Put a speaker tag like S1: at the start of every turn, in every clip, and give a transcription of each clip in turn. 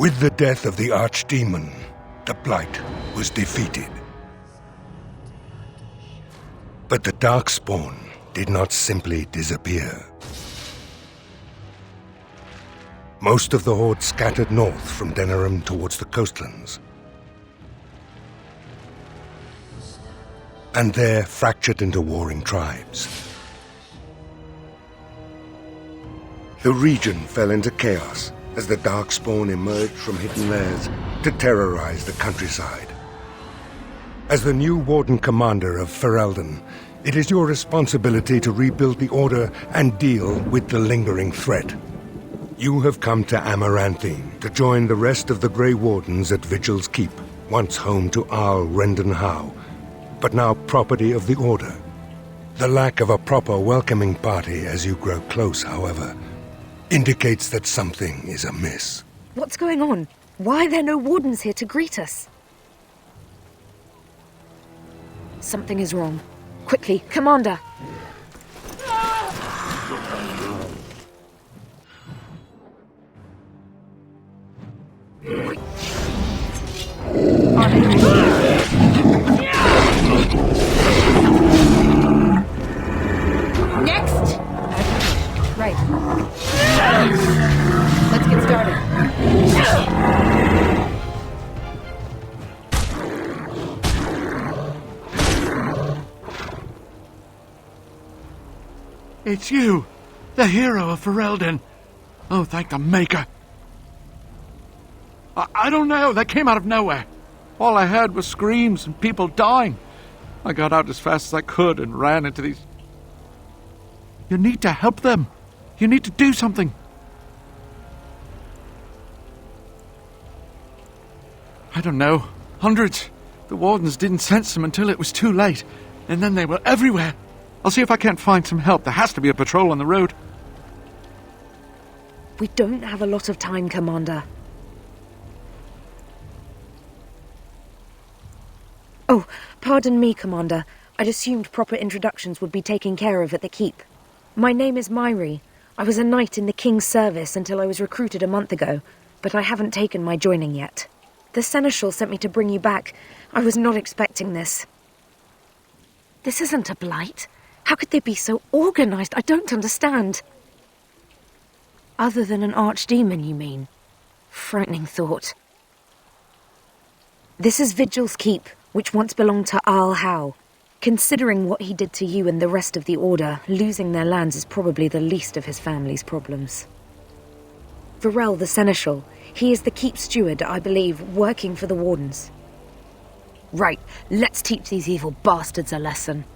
S1: With the death of the archdemon, the Blight was defeated. But the darkspawn did not simply disappear. Most of the horde scattered north from Denerim towards the coastlands, and there fractured into warring tribes. The region fell into chaos as the darkspawn emerged from hidden lairs to terrorize the countryside. As the new Warden Commander of Ferelden, it is your responsibility to rebuild the Order and deal with the lingering threat. You have come to Amaranthine to join the rest of the Grey Wardens at Vigil's Keep, once home to Arl Rendenhau, but now property of the Order. The lack of a proper welcoming party as you grow close, however, indicates that something is amiss.
S2: What's going on? Why are there no wardens here to greet us? Something is wrong. Quickly, Commander!
S3: Next! Right. Let's get started.
S4: It's you, the hero of Ferelden. Oh, thank the Maker. I don't know, they came out of nowhere. All I heard was screams and people dying. I got out as fast as I could and ran into these... You need to help them. You need to do something. I don't know. Hundreds. The wardens didn't sense them until it was too late. And then they were everywhere. I'll see if I can't find some help. There has to be a patrol on the road.
S2: We don't have a lot of time, Commander. Oh, pardon me, Commander. I'd assumed proper introductions would be taken care of at the Keep. My name is Mahariel. I was a knight in the King's service until I was recruited a month ago, but I haven't taken my joining yet. The Seneschal sent me to bring you back. I was not expecting this. This isn't a blight. How could they be so organized? I don't understand. Other than an archdemon, you mean? Frightening thought. This is Vigil's Keep, which once belonged to Arl Howe. Considering what he did to you and the rest of the Order, losing their lands is probably the least of his family's problems. Varel the Seneschal, he is the Keep steward, I believe, working for the Wardens. Right, let's teach these evil bastards a lesson.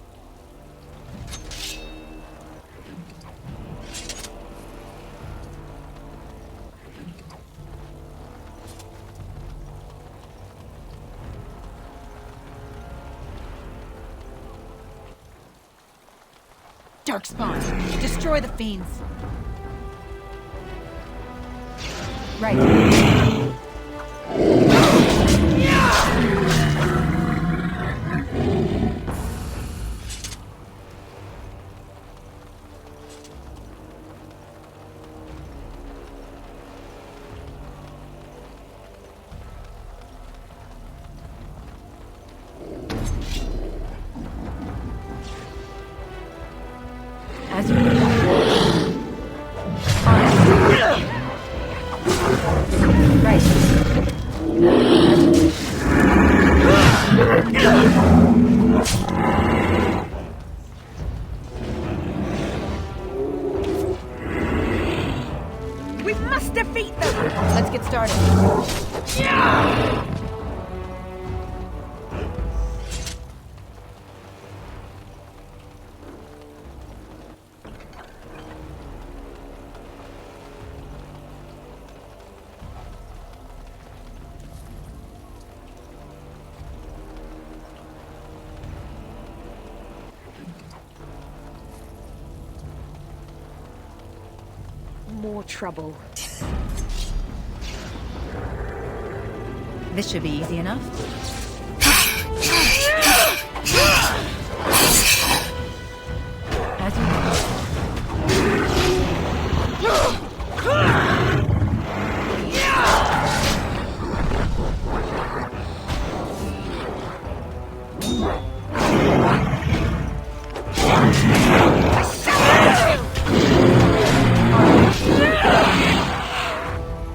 S3: Darkspawn, destroy the fiends. Right. As you right.
S2: We must defeat them!
S3: Let's get started.
S2: More trouble.
S3: This should be easy enough. As you know.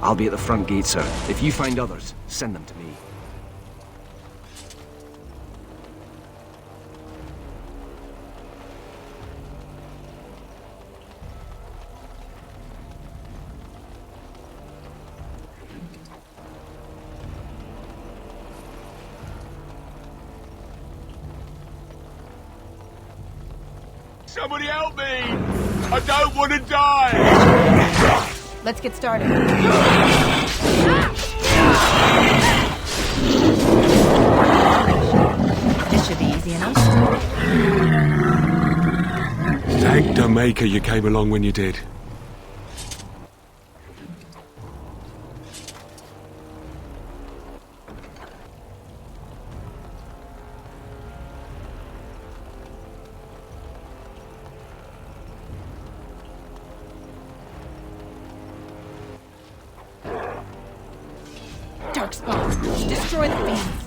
S5: I'll be at the front gate, sir. If you find others, send them to me.
S6: Somebody help me! I don't want to die!
S3: Let's get started. This should be easy enough.
S7: Thank the Maker you came along when you did.
S3: Darkspawn, destroy the beams.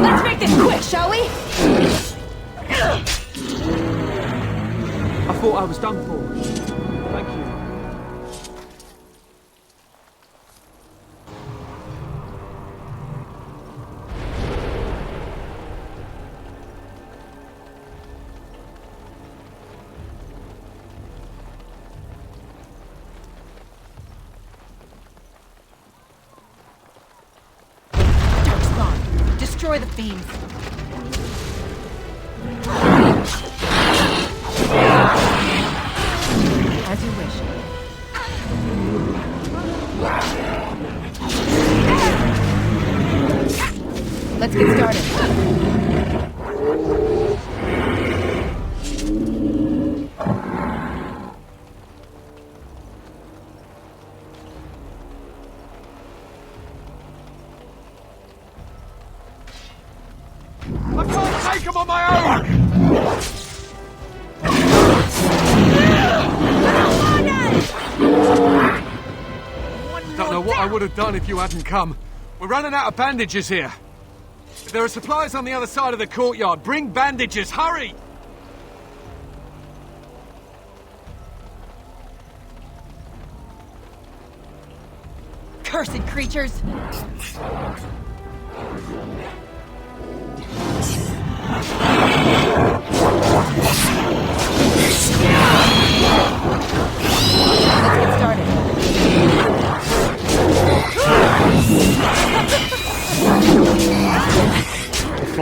S3: Let's make this quick, shall we?
S5: I thought I was done for. Thank you.
S3: Darkspawn, destroy the beams. As you wish. Let's get started.
S6: I can't take him on my own!
S4: Don't know what I would have done if you hadn't come. We're running out of bandages here. If there are supplies on the other side of the courtyard, bring bandages, hurry!
S3: Cursed creatures! Let's get started.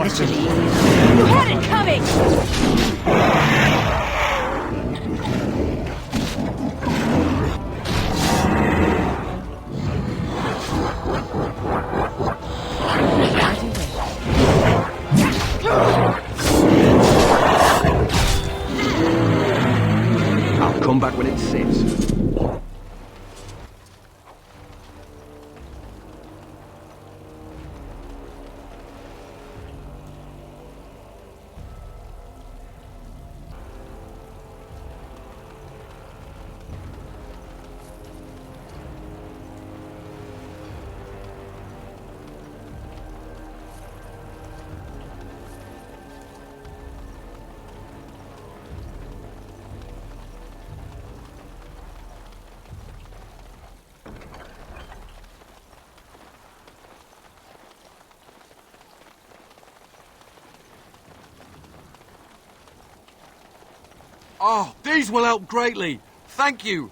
S3: This should be easy. You had it coming! As you wish.
S5: I'll come back when it says.
S4: Oh, these will help greatly. Thank you.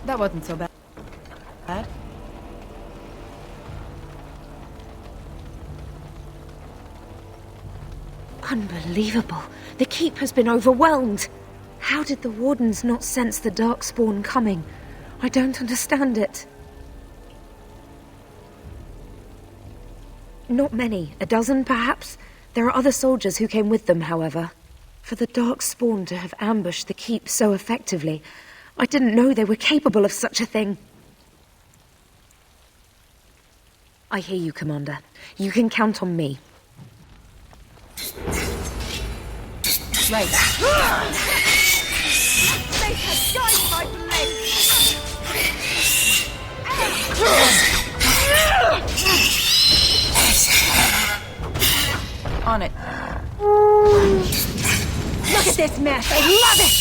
S3: That wasn't so bad.
S2: Unbelievable. The keep has been overwhelmed. How did the wardens not sense the darkspawn coming? I don't understand it. Not many. A dozen, perhaps? There are other soldiers who came with them, however. For the darkspawn to have ambushed the keep so effectively, I didn't know they were capable of such a thing. I hear you, Commander. You can count on me.
S3: Right. They have dyed my blade! On it. Look at this mess! I love it!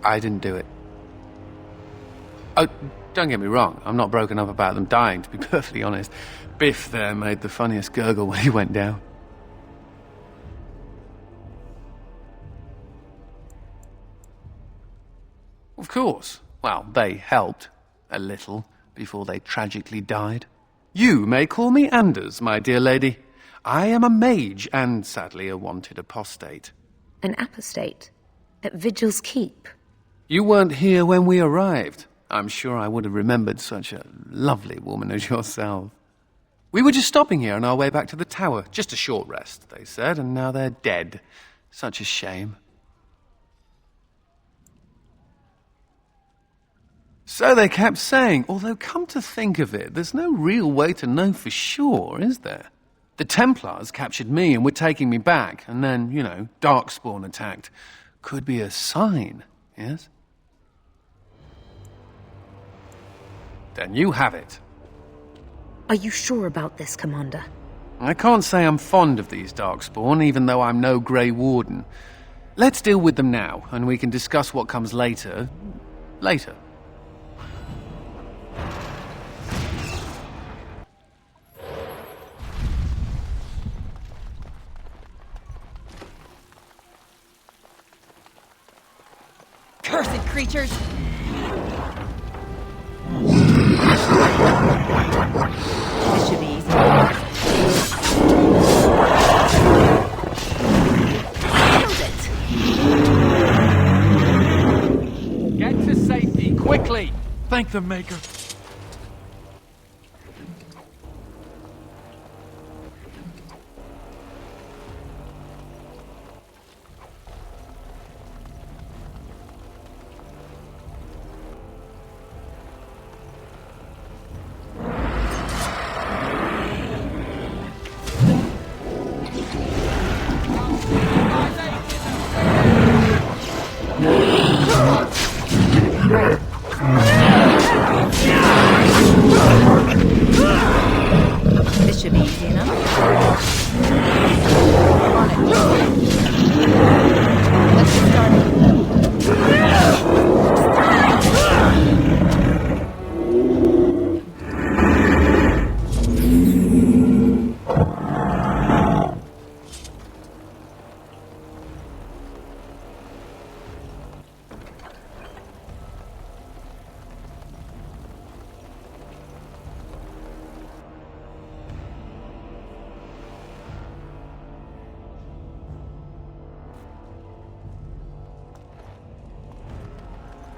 S8: I didn't do it. Oh, don't get me wrong, I'm not broken up about them dying, to be perfectly honest. Biff there made the funniest gurgle when he went down. Of course. Well, they helped. A little. Before they tragically died. You may call me Anders, my dear lady. I am a mage, and sadly a wanted apostate.
S2: An apostate? At Vigil's keep?
S8: You weren't here when we arrived. I'm sure I would have remembered such a lovely woman as yourself. We were just stopping here on our way back to the tower. Just a short rest, they said, and now they're dead. Such a shame. So they kept saying, although come to think of it, there's no real way to know for sure, is there? The Templars captured me and were taking me back, and then, darkspawn attacked. Could be a sign, yes? Then you have it.
S2: Are you sure about this, Commander?
S8: I can't say I'm fond of these darkspawn, even though I'm no Grey Warden. Let's deal with them now, and we can discuss what comes later. Later.
S3: Cursed creatures! This should be easy. Killed it!
S4: Get to safety, quickly! Thank the Maker.
S3: This should be easy enough. On it. Let's get started.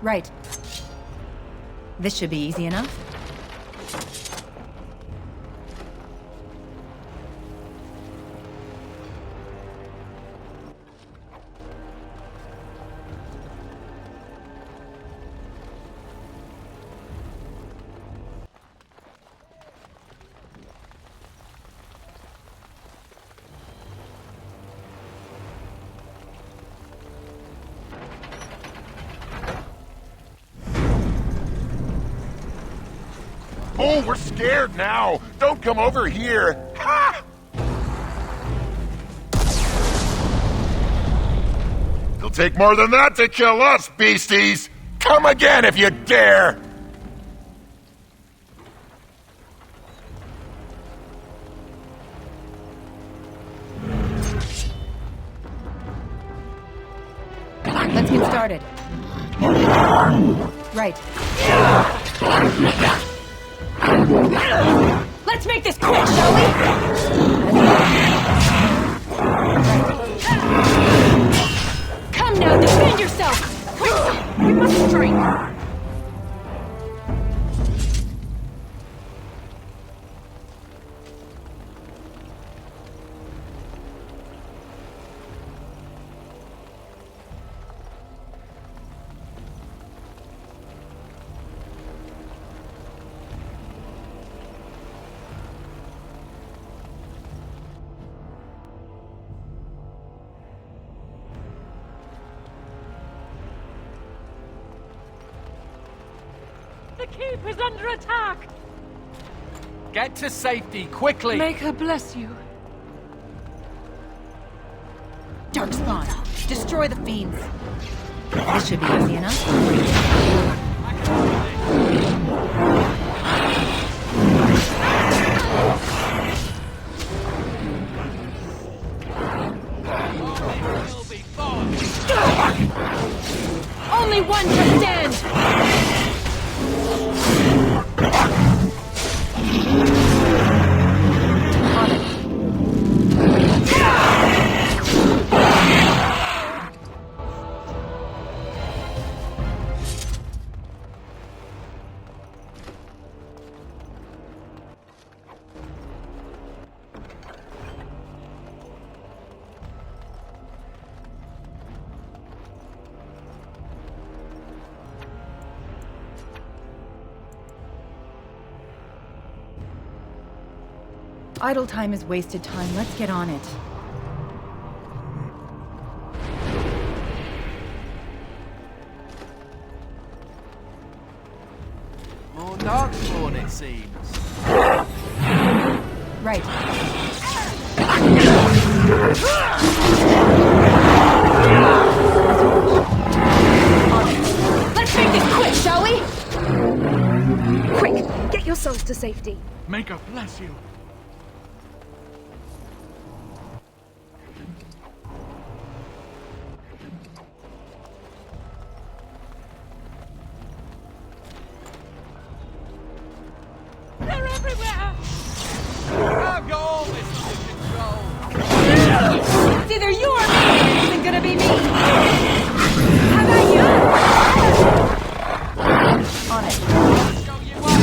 S3: Right. This should be easy enough.
S6: No, we're scared now. Don't come over here. Ha! It'll take more than that to kill us, beasties. Come again if you dare.
S3: Let's get started. Right. Let's make this quick, shall we? Come now, defend yourself! Quick! We must strike!
S9: The keep is under attack!
S8: Get to safety, quickly!
S9: Make her bless you.
S3: Darkspawn, destroy the fiends. This should be easy enough.
S9: Only one can stand!
S3: Idle time is wasted time. Let's get on it.
S8: More darkspawn, it seems.
S3: Right.
S9: Let's make this quick, shall we?
S2: Quick, get yourselves to safety.
S4: Make her bless you.
S9: They're everywhere!
S8: I've got all this under control.
S3: It's either you or me. It isn't gonna be me. How about you? On it.
S8: Show you what.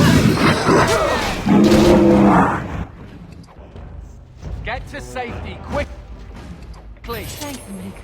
S8: Get to safety, quickly!
S9: Thank you, Maker.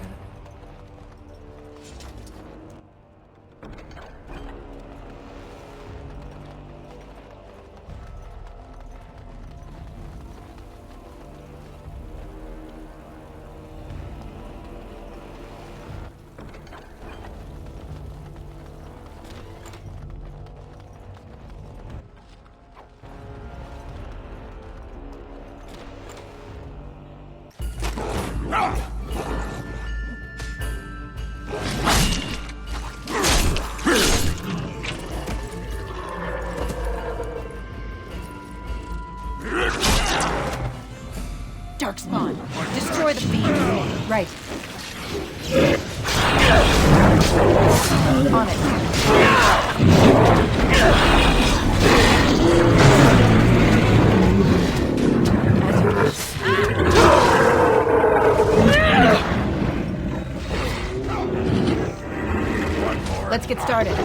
S3: Darkspawn, destroy the fiends. Right. On it. Let's get started.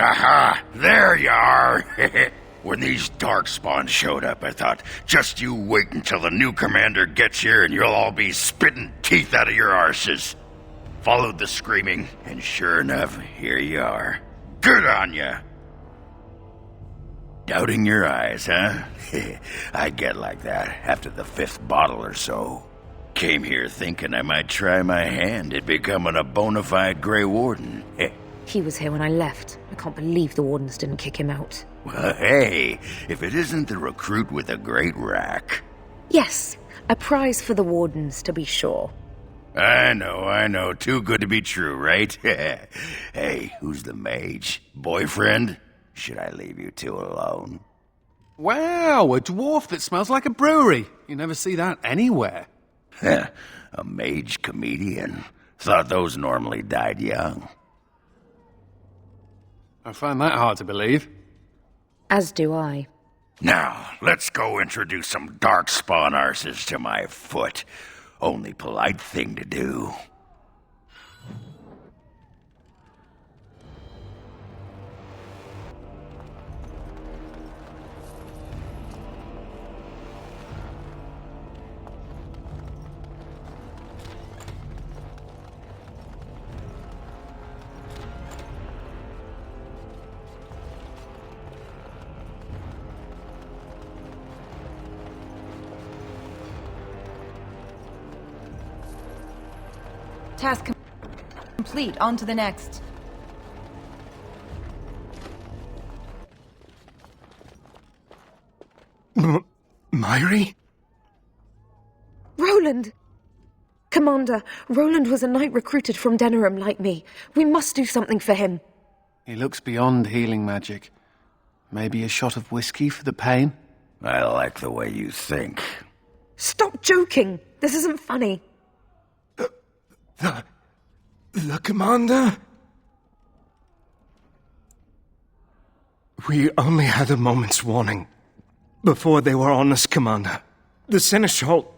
S6: Aha! There you are! When these darkspawn showed up, I thought, just you wait until the new commander gets here and you'll all be spitting teeth out of your arses. Followed the screaming, and sure enough, here you are. Good on ya! Doubting your eyes, huh? I get like that after the 5th bottle or so. came here thinking I might try my hand at becoming a bona fide Grey Warden.
S2: He was here when I left. I can't believe the Wardens didn't kick him out.
S6: Well, hey, if it isn't the recruit with a great rack.
S2: Yes, a prize for the Wardens, to be sure.
S6: I know. Too good to be true, right? Hey, who's the mage? Boyfriend? Should I leave you two alone?
S8: Wow, a dwarf that smells like a brewery. You never see that anywhere.
S6: A mage comedian. Thought those normally died young.
S8: I find that hard to believe.
S2: As do I.
S6: Now, let's go introduce some darkspawn arses to my foot. Only polite thing to do.
S3: Task complete. On to the next.
S1: Mahariel?
S2: Roland! Commander, Roland was a knight recruited from Denerim like me. We must do something for him.
S8: He looks beyond healing magic. Maybe a shot of whiskey for the pain?
S6: I like the way you think.
S2: Stop joking! This isn't funny.
S1: The commander? We only had a moment's warning before they were on us, Commander. The Seneschal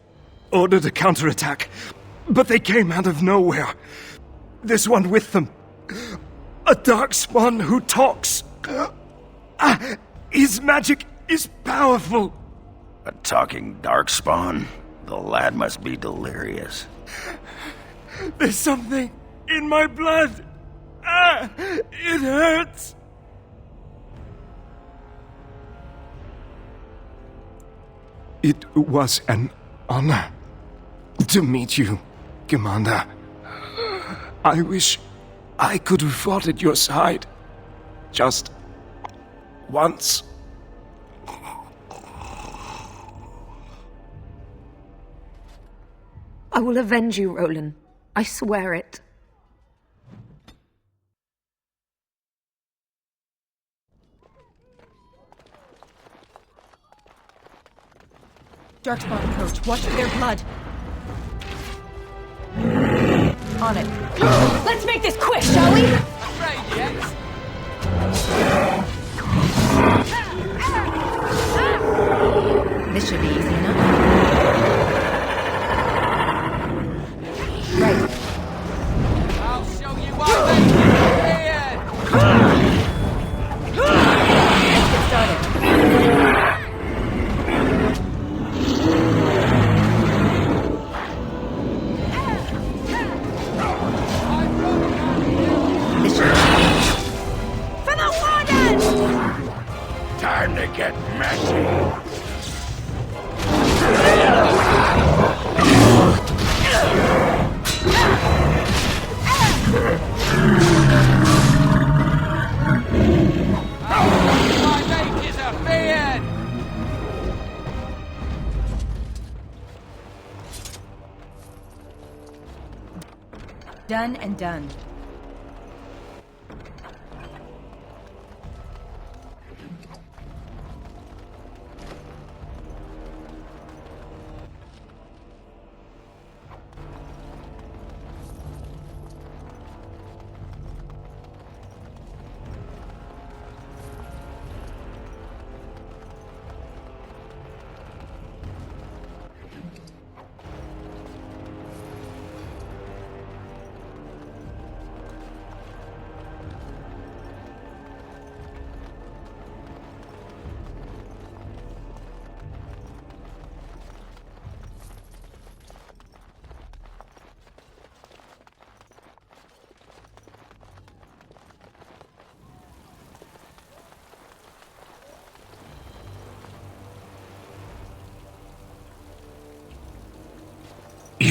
S1: ordered a counterattack, but they came out of nowhere. There's one with them. A darkspawn who talks. His magic is powerful.
S6: A talking darkspawn? The lad must be delirious.
S1: There's something in my blood. It hurts. It was an honor to meet you, Commander. I wish I could have fought at your side. Just once.
S2: I will avenge you, Roland. I swear it.
S3: Darkspawn approach. Watch for their blood. On it. Let's make this quick, shall we? This should be easy enough. Right.
S5: I'll show you what makes you weird!
S3: Let's get started. This should be for the Warden!
S6: Time to get messy.
S5: My mate is a beard!
S3: Done and done.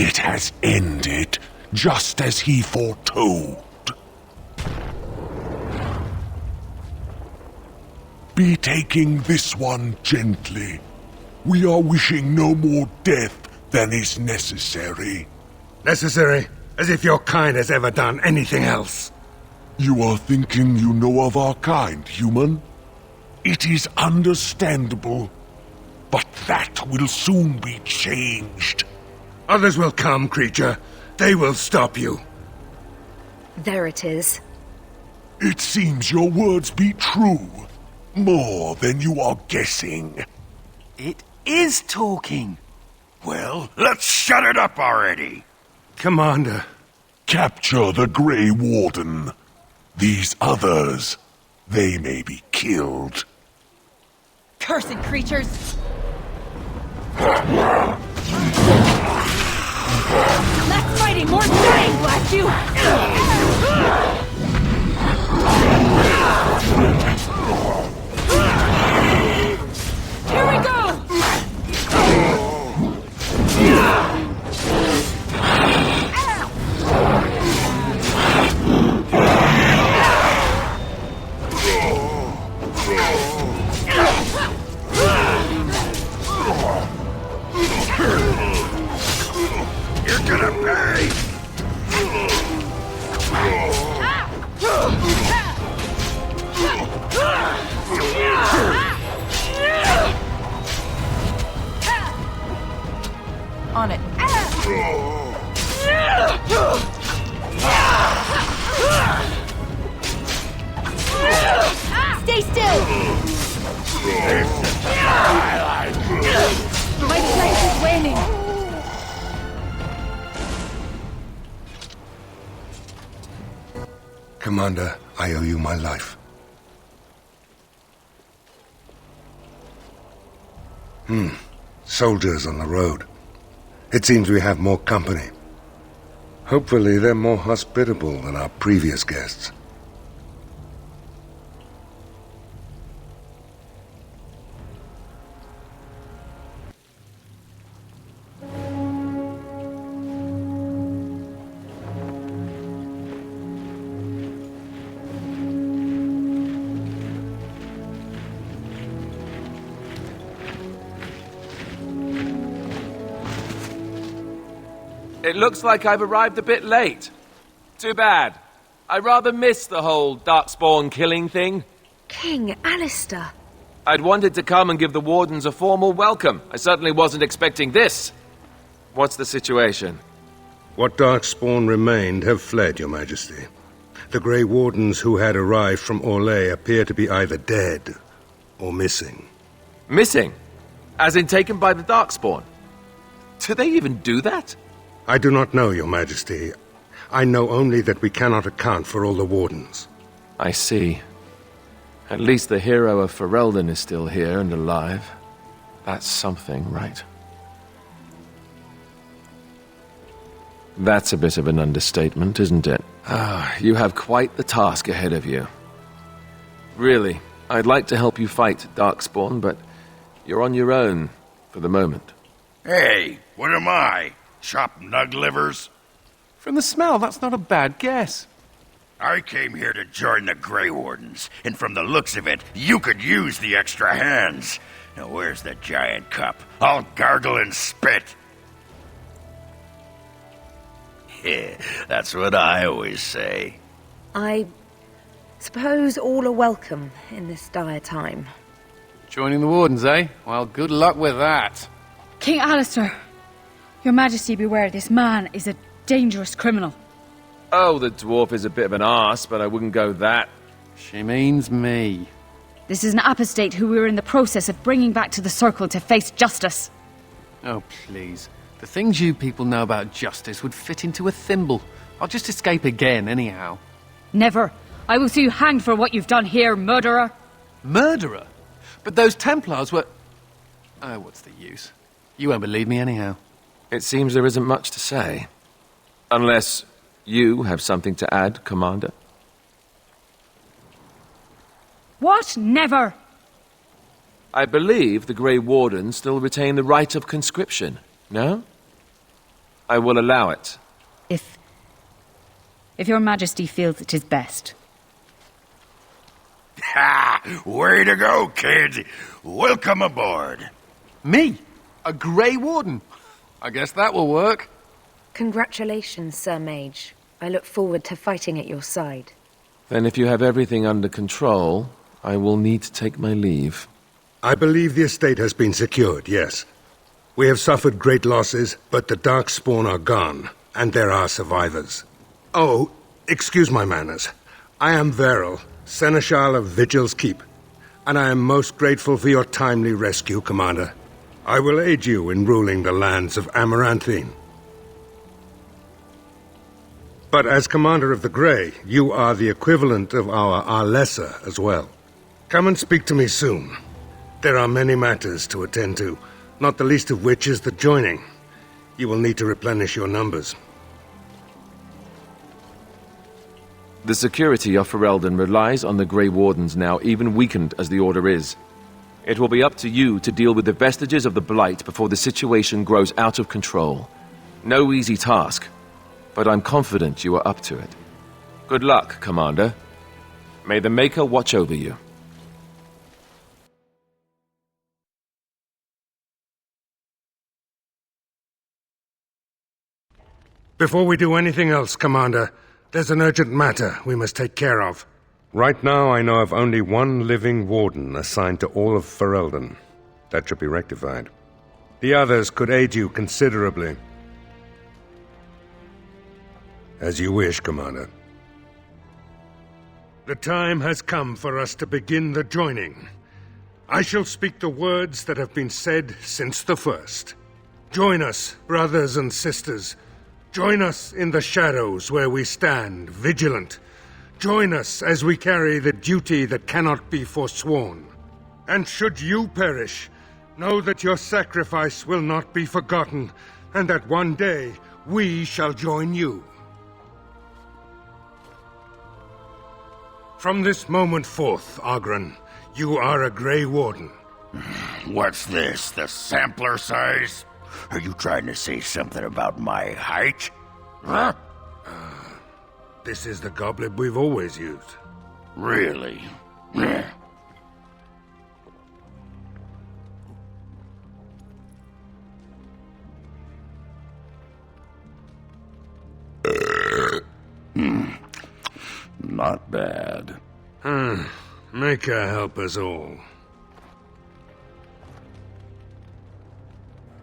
S7: It has ended, just as he foretold. Be taking this one gently. We are wishing no more death than is necessary.
S1: Necessary? As if your kind has ever done anything else.
S7: You are thinking you know of our kind, human? It is understandable, but that will soon be changed.
S1: Others will come, creature. They will stop you.
S2: There it is.
S7: It seems your words be true. More than you are guessing.
S8: It is talking.
S6: Well, let's shut it up already.
S1: Commander.
S7: Capture the Grey Warden. These others, they may be killed.
S3: Cursed creatures! Less fighting, more dying, blast you! Here we go!
S6: You're gonna pay!
S3: On it. Stay still! My strength is waning!
S1: Commander, I owe you my life. Soldiers on the road. It seems we have more company. Hopefully they're more hospitable than our previous guests.
S10: It looks like I've arrived a bit late. Too bad. I rather missed the whole darkspawn killing thing.
S2: King Alistair.
S10: I'd wanted to come and give the Wardens a formal welcome. I certainly wasn't expecting this. What's the situation?
S1: What darkspawn remained have fled, Your Majesty. The Grey Wardens who had arrived from Orlais appear to be either dead or missing.
S10: Missing? As in taken by the darkspawn? Do they even do that?
S1: I do not know, Your Majesty. I know only that we cannot account for all the Wardens.
S10: I see. At least the hero of Ferelden is still here and alive. That's something, right? That's a bit of an understatement, isn't it? Ah, you have quite the task ahead of you. Really, I'd like to help you fight Darkspawn, but you're on your own for the moment.
S6: Hey, what am I? Chopped nug livers?
S8: From the smell, that's not a bad guess.
S6: I came here to join the Grey Wardens, and from the looks of it, you could use the extra hands. Now where's the giant cup? I'll gargle and spit. Yeah, that's what I always say.
S2: I suppose all are welcome in this dire time.
S8: Joining the Wardens, eh? Well, good luck with that.
S3: King Alistair, Your Majesty beware, this man is a dangerous criminal.
S10: Oh, the dwarf is a bit of an arse, but I wouldn't go that.
S8: She means me.
S3: This is an apostate who we are in the process of bringing back to the Circle to face justice.
S8: Oh, please. The things you people know about justice would fit into a thimble. I'll just escape again, anyhow.
S3: Never. I will see you hanged for what you've done here, murderer.
S8: Murderer? But those Templars were... Oh, what's the use? You won't believe me anyhow.
S10: It seems there isn't much to say. Unless you have something to add, Commander.
S3: What? Never!
S10: I believe the Grey Wardens still retain the right of conscription, no? I will allow it.
S3: If your Majesty feels it is best.
S6: Ha! Way to go, kid! Welcome aboard.
S8: Me? A Grey Warden? I guess that will work.
S2: Congratulations, Sir Mage. I look forward to fighting at your side.
S10: Then if you have everything under control, I will need to take my leave.
S1: I believe the estate has been secured, yes. We have suffered great losses, but the darkspawn are gone, and there are survivors. Oh, excuse my manners. I am Veril, Seneschal of Vigil's Keep, and I am most grateful for your timely rescue, Commander. I will aid you in ruling the lands of Amaranthine. But as Commander of the Grey, you are the equivalent of our Arlessa as well. Come and speak to me soon. There are many matters to attend to, not the least of which is the joining. You will need to replenish your numbers.
S10: The security of Ferelden relies on the Grey Wardens now, even weakened as the Order is. It will be up to you to deal with the vestiges of the Blight before the situation grows out of control. No easy task, but I'm confident you are up to it. Good luck, Commander. May the Maker watch over you.
S1: Before we do anything else, Commander, there's an urgent matter we must take care of. Right now, I know of only one living warden assigned to all of Ferelden. That should be rectified. The others could aid you considerably. As you wish, Commander. The time has come for us to begin the joining. I shall speak the words that have been said since the first. Join us, brothers and sisters. Join us in the shadows where we stand, vigilant. Join us as we carry the duty that cannot be forsworn. And should you perish, know that your sacrifice will not be forgotten, and that one day we shall join you. From this moment forth, Oghren, you are a Grey Warden.
S6: What's this, the sampler size? Are you trying to say something about my height? Huh?
S1: This is the goblet we've always used.
S6: Really? Not bad.
S1: Maker help us all.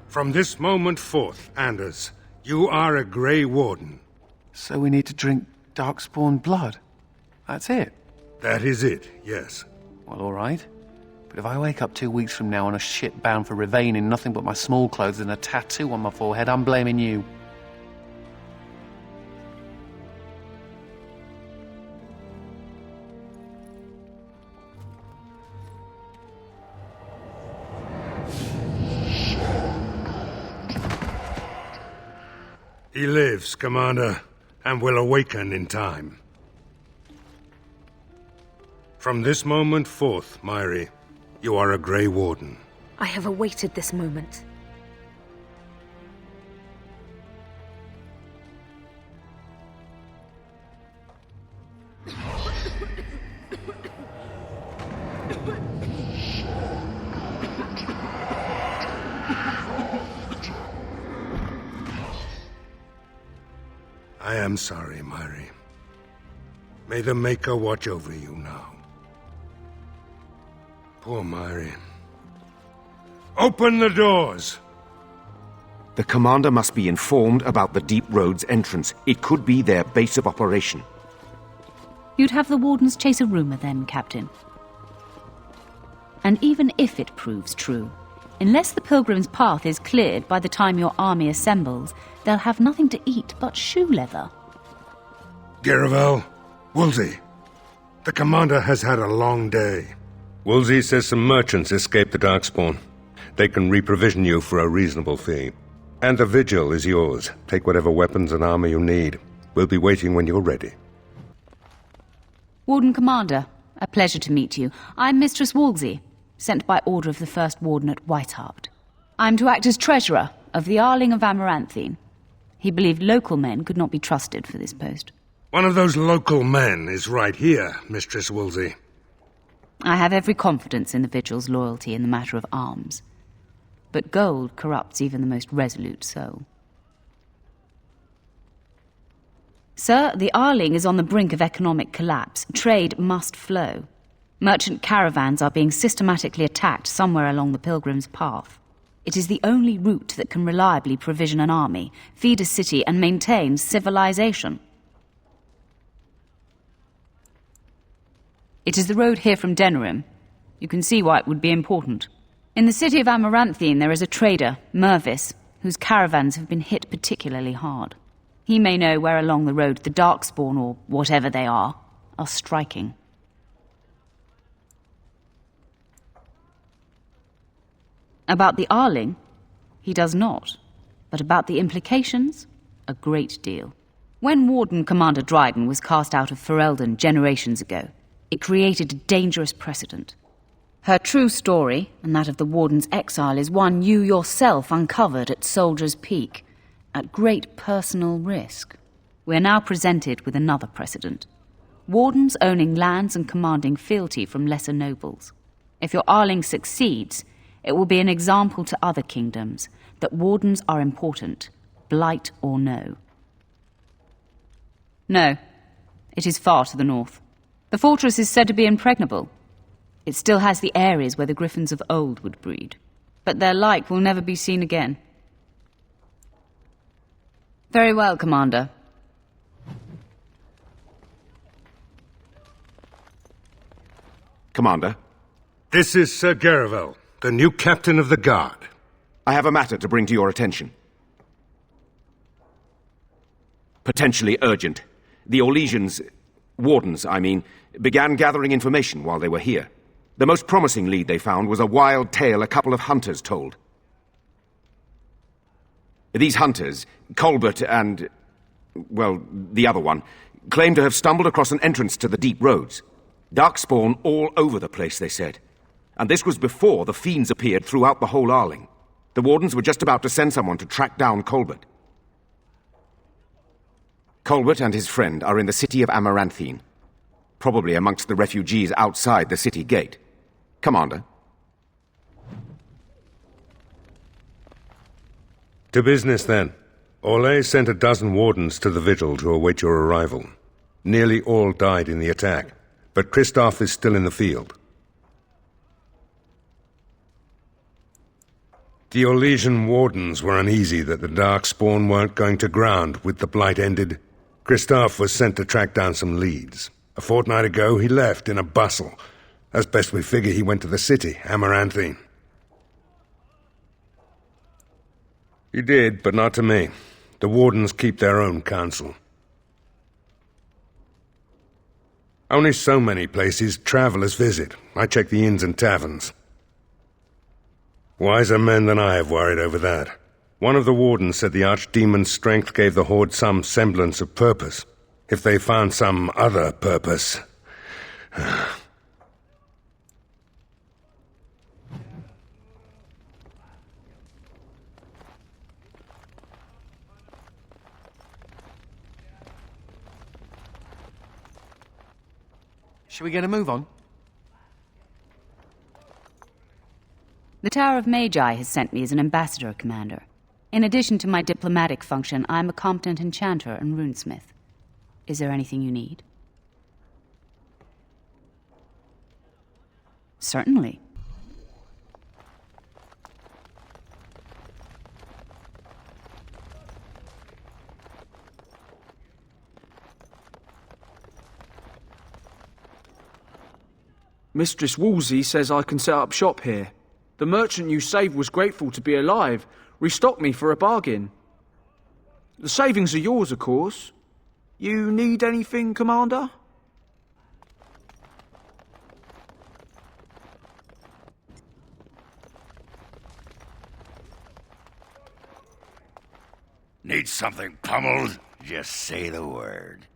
S1: From this moment forth, Anders, you are a Grey Warden.
S8: So we need to drink darkspawn blood? That's it?
S1: That is it, yes.
S8: Well, all right. But if I wake up 2 weeks from now on a ship bound for Rivain in nothing but my small clothes and a tattoo on my forehead, I'm blaming you.
S1: He lives, Commander, and will awaken in time. From this moment forth, Mahariel, you are a Grey Warden.
S2: I have awaited this moment.
S1: I am sorry, Mahariel. May the Maker watch over you now. Poor Mahariel. Open the doors!
S11: The commander must be informed about the Deep Road's entrance. It could be their base of operation.
S3: You'd have the Wardens chase a rumor then, Captain. And even if it proves true, unless the Pilgrim's path is cleared by the time your army assembles, they'll have nothing to eat but shoe leather.
S1: Garavel, Woolsey, the commander has had a long day. Woolsey says some merchants escaped the darkspawn. They can reprovision you for a reasonable fee. And the Vigil is yours. Take whatever weapons and armor you need. We'll be waiting when you're ready.
S3: Warden Commander, a pleasure to meet you. I'm Mistress Woolsey, sent by order of the First Warden at Whitehart. I'm to act as treasurer of the Arlessa of Amaranthine. He believed local men could not be trusted for this post.
S1: One of those local men is right here, Mistress Woolsey.
S3: I have every confidence in the Vigil's loyalty in the matter of arms. But gold corrupts even the most resolute soul. Sir, the Arling is on the brink of economic collapse. Trade must flow. Merchant caravans are being systematically attacked somewhere along the Pilgrim's Path. It is the only route that can reliably provision an army, feed a city, and maintain civilization. It is the road here from Denerim. You can see why it would be important. In the city of Amaranthine there is a trader, Mervis, whose caravans have been hit particularly hard. He may know where along the road the darkspawn, or whatever they are striking. About the Arling, he does not. But about the implications, a great deal. When Warden Commander Dryden was cast out of Ferelden generations ago, it created a dangerous precedent. Her true story, and that of the Warden's exile, is one you yourself uncovered at Soldier's Peak, at great personal risk. We are now presented with another precedent. Wardens owning lands and commanding fealty from lesser nobles. If your Arling succeeds, it will be an example to other kingdoms that wardens are important, blight or no. No, it is far to the north. The fortress is said to be impregnable. It still has the areas where the griffins of old would breed, but their like will never be seen again. Very well, Commander.
S11: Commander?
S1: This is Sir Garavel, the new captain of the guard.
S11: I have a matter to bring to your attention. Potentially urgent. The Orlesians, wardens, I mean, began gathering information while they were here. The most promising lead they found was a wild tale a couple of hunters told. These hunters, Colbert and, well, the other one, claim to have stumbled across an entrance to the deep roads. Darkspawn all over the place, they said. And this was before the fiends appeared throughout the whole Arling. The wardens were just about to send someone to track down Colbert. Colbert and his friend are in the city of Amaranthine, probably amongst the refugees outside the city gate. Commander.
S1: To business, then. Orlais sent a dozen wardens to the Vigil to await your arrival. Nearly all died in the attack, but Kristoff is still in the field. The Orlesian wardens were uneasy that the darkspawn weren't going to ground with the blight ended. Kristoff was sent to track down some leads. A fortnight ago, he left in a bustle. As best we figure, he went to the city, Amaranthine. He did, but not to me. The wardens keep their own counsel. Only so many places travelers visit. I check the inns and taverns. Wiser men than I have worried over that. One of the wardens said the archdemon's strength gave the Horde some semblance of purpose. If they found some other purpose...
S8: Shall we get a move on?
S3: The Tower of Magi has sent me as an ambassador, Commander. In addition to my diplomatic function, I am a competent enchanter and runesmith. Is there anything you need? Certainly.
S5: Mistress Woolsey says I can set up shop here. The merchant you saved was grateful to be alive, restocked me for a bargain. The savings are yours, of course. You need anything, Commander?
S6: Need something pummeled? Just say the word.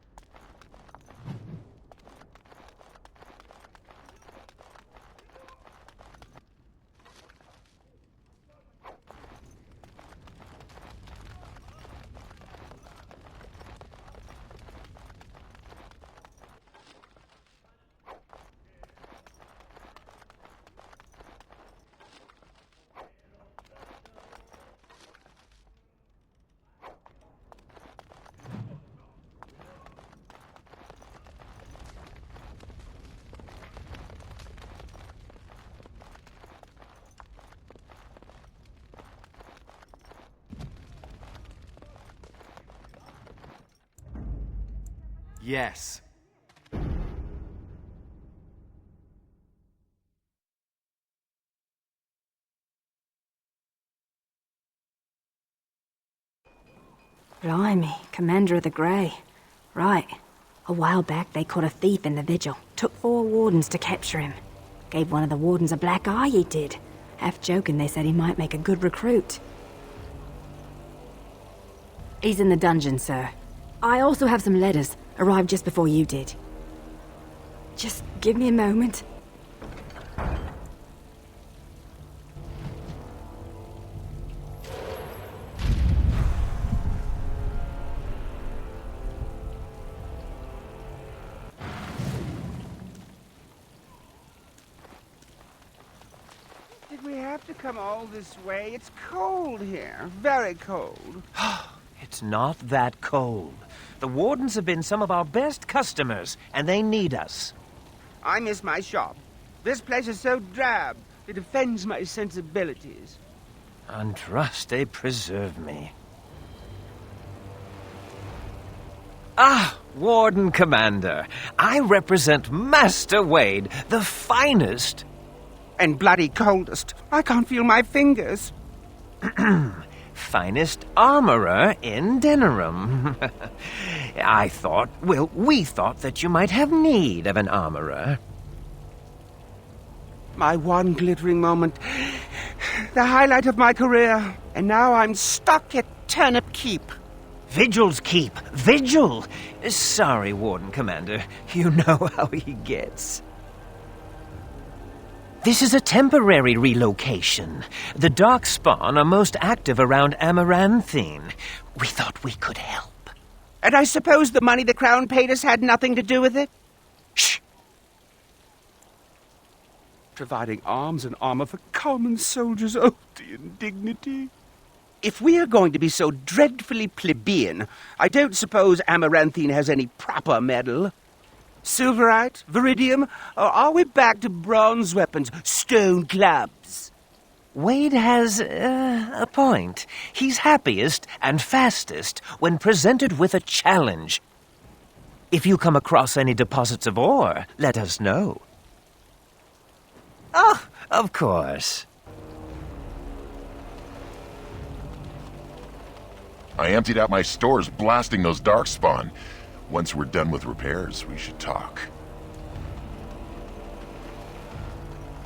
S8: Yes.
S12: Blimey, Commander of the Grey. Right. A while back they caught a thief in the Vigil. Took 4 wardens to capture him. Gave one of the wardens a black eye, he did. Half joking, they said he might make a good recruit. He's in the dungeon, sir. I also have some letters. Arrived just before you did. Just give me a moment.
S13: Did we have to come all this way? It's cold here. Very cold.
S14: It's not that cold. The wardens have been some of our best customers, and they need us.
S13: I miss my shop. This place is so drab. It offends my sensibilities.
S14: Andraste preserve me. Ah, Warden Commander. I represent Master Wade, the finest...
S13: And bloody coldest. I can't feel my fingers.
S14: Finest armorer in Denerim. We thought that you might have need of an armorer.
S13: My one glittering moment. The highlight of my career. And now I'm stuck at Turnip Keep.
S14: Vigil's Keep. Vigil! Sorry, Warden Commander. You know how he gets. This is a temporary relocation. The darkspawn are most active around Amaranthine. We thought we could help.
S13: And I suppose the money the Crown paid us had nothing to do with it?
S14: Shh!
S13: Providing arms and armor for common soldiers. Oh, the indignity. If we are going to be so dreadfully plebeian, I don't suppose Amaranthine has any proper medal. Silverite? Viridium? Or are we back to bronze weapons, stone clubs?
S14: Wade has a point. He's happiest and fastest when presented with a challenge. If you come across any deposits of ore, let us know. Oh, of course.
S7: I emptied out my stores blasting those darkspawn. Once we're done with repairs, we should talk.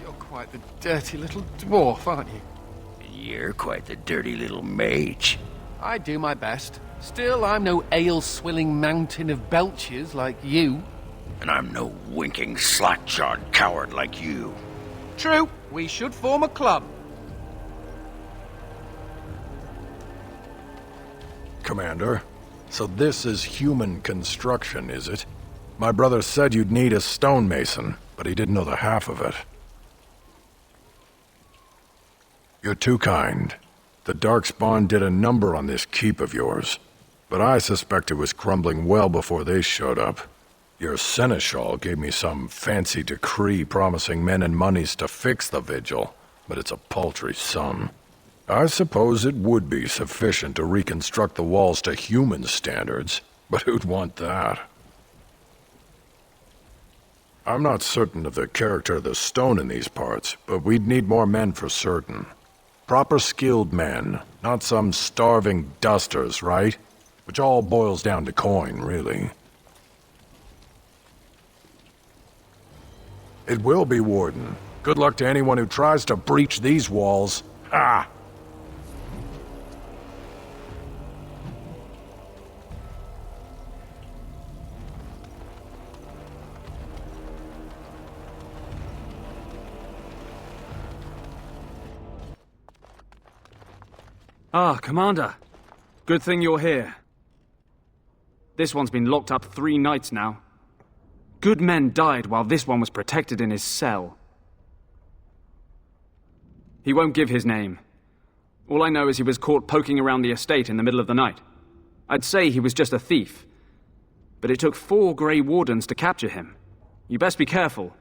S8: You're quite the dirty little dwarf, aren't you?
S6: You're quite the dirty little mage.
S8: I do my best. Still, I'm no ale-swilling mountain of belches like you.
S6: And I'm no winking, slack-jawed coward like you.
S5: True. We should form a club.
S15: Commander, so this is human construction, is it? My brother said you'd need a stonemason, but he didn't know the half of it. You're too kind. The darkspawn did a number on this keep of yours, but I suspect it was crumbling well before they showed up. Your seneschal gave me some fancy decree promising men and monies to fix the Vigil, but it's a paltry sum. I suppose it would be sufficient to reconstruct the walls to human standards, but who'd want that? I'm not certain of the character of the stone in these parts, but we'd need more men for certain. Proper skilled men, not some starving dusters, right? Which all boils down to coin, really. It will be, Warden. Good luck to anyone who tries to breach these walls. Ha!
S5: Ah, Commander. Good thing you're here. This one's been locked up 3 nights now. Good men died while this one was protected in his cell. He won't give his name. All I know is he was caught poking around the estate in the middle of the night. I'd say he was just a thief. But it took 4 Grey Wardens to capture him. You best be careful.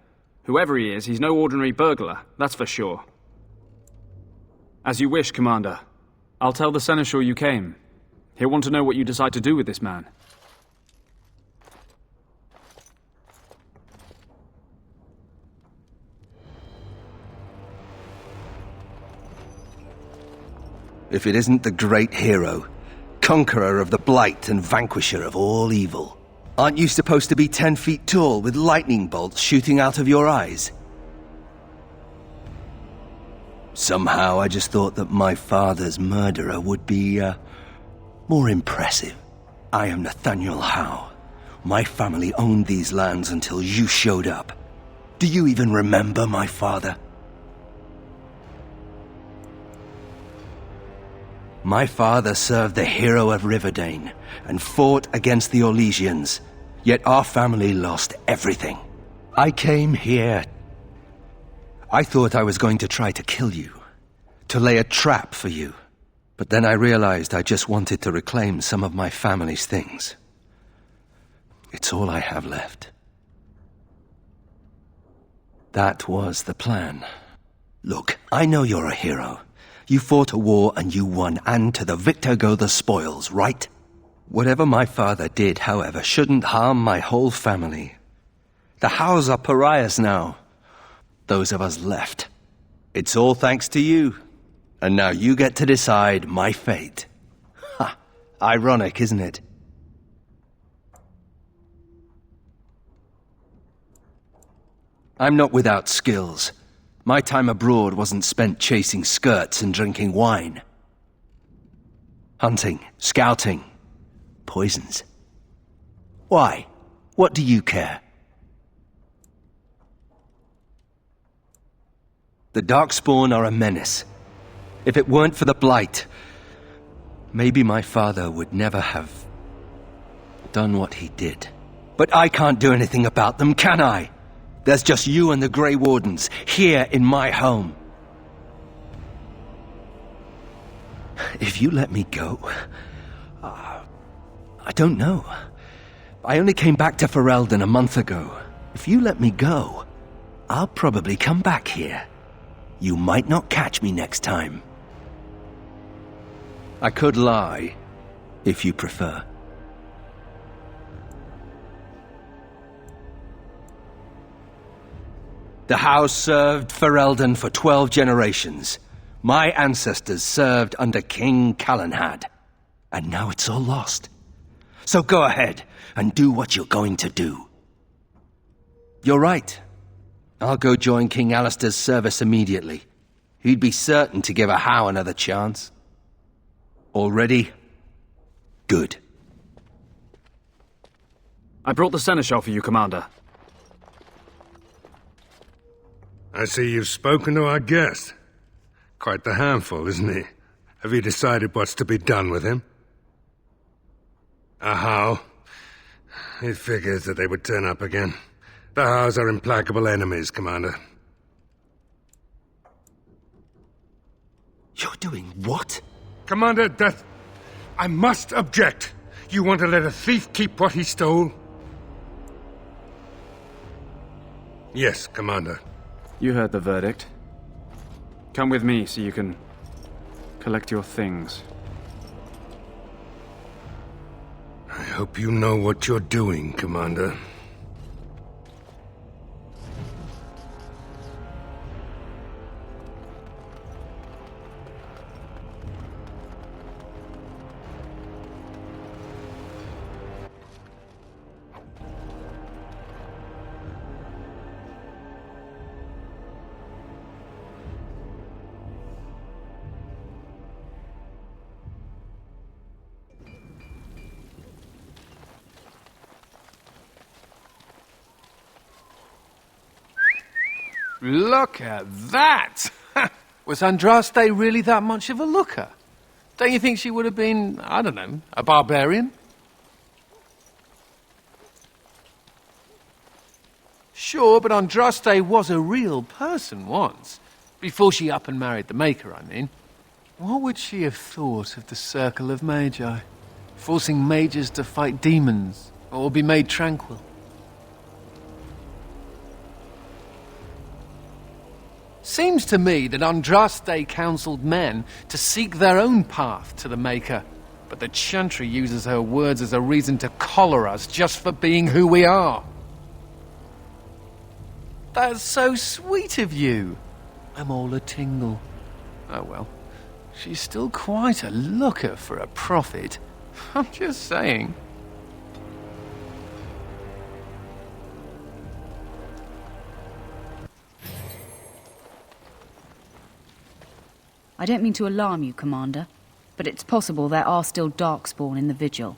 S5: Whoever he is, he's no ordinary burglar, that's for sure. As you wish, Commander. I'll tell the Seneschal you came. He'll want to know what you decide to do with this man.
S13: if it isn't the great hero, conqueror of the blight and vanquisher of all evil. Aren't you supposed to be 10 feet tall with lightning bolts shooting out of your eyes? Somehow I just thought that my father's murderer would be, more impressive. I am Nathaniel Howe. My family owned these lands until you showed up. Do you even remember my father? My father served the hero of Riverdane and fought against the Orlesians, yet our family lost everything. I came here. I thought I was going to try to kill you, to lay a trap for you, but then I realized I just wanted to reclaim some of my family's things. It's all I have left. That was the plan. Look, I know you're a hero. You fought a war and you won, and to the victor go the spoils, right? Whatever my father did, however, shouldn't harm my whole family. The Howes are pariahs now. Those of us left. It's all thanks to you. And now you get to decide my fate. Ha! Ironic, isn't it? I'm not without skills. My time abroad wasn't spent chasing skirts and drinking wine. Hunting, scouting, poisons. Why? What do you care? The darkspawn are a menace. If it weren't for the blight, maybe my father would never have done what he did. But I can't do anything about them, can I? There's just you and the Grey Wardens, here in my home. If you let me go... I don't know. I only came back to Ferelden a month ago. If you let me go, I'll probably come back here. You might not catch me next time. I could lie, if you prefer. The house served Ferelden for 12 generations. My ancestors served under King Calenhad. And now it's all lost. So go ahead and do what you're going to do. You're right. I'll go join King Alistair's service immediately. He'd be certain to give a Howe another chance. All ready? Good.
S5: I brought the seneschal for you, Commander.
S1: I see you've spoken to our guest. Quite the handful, isn't he? Have you decided what's to be done with him? A Howe? It figures that they would turn up again. The Howes are implacable enemies, Commander.
S13: You're doing what?
S1: Commander, I must object. You want to let a thief keep what he stole? Yes, Commander.
S5: You heard the verdict. Come with me so you can collect your things.
S1: I hope you know what you're doing, Commander.
S8: Look at that! Was Andraste really that much of a looker? Don't you think she would have been, I don't know, a barbarian? Sure, but Andraste was a real person once. Before she up and married the Maker, I mean. What would she have thought of the Circle of Magi? Forcing mages to fight demons, or be made tranquil? Seems to me that Andraste counseled men to seek their own path to the Maker, but the Chantry uses her words as a reason to collar us just for being who we are. That's so sweet of you. I'm all a tingle. Oh well, She's still quite a looker for a prophet. I'm just saying.
S3: I don't mean to alarm you, Commander, but it's possible there are still darkspawn in the Vigil.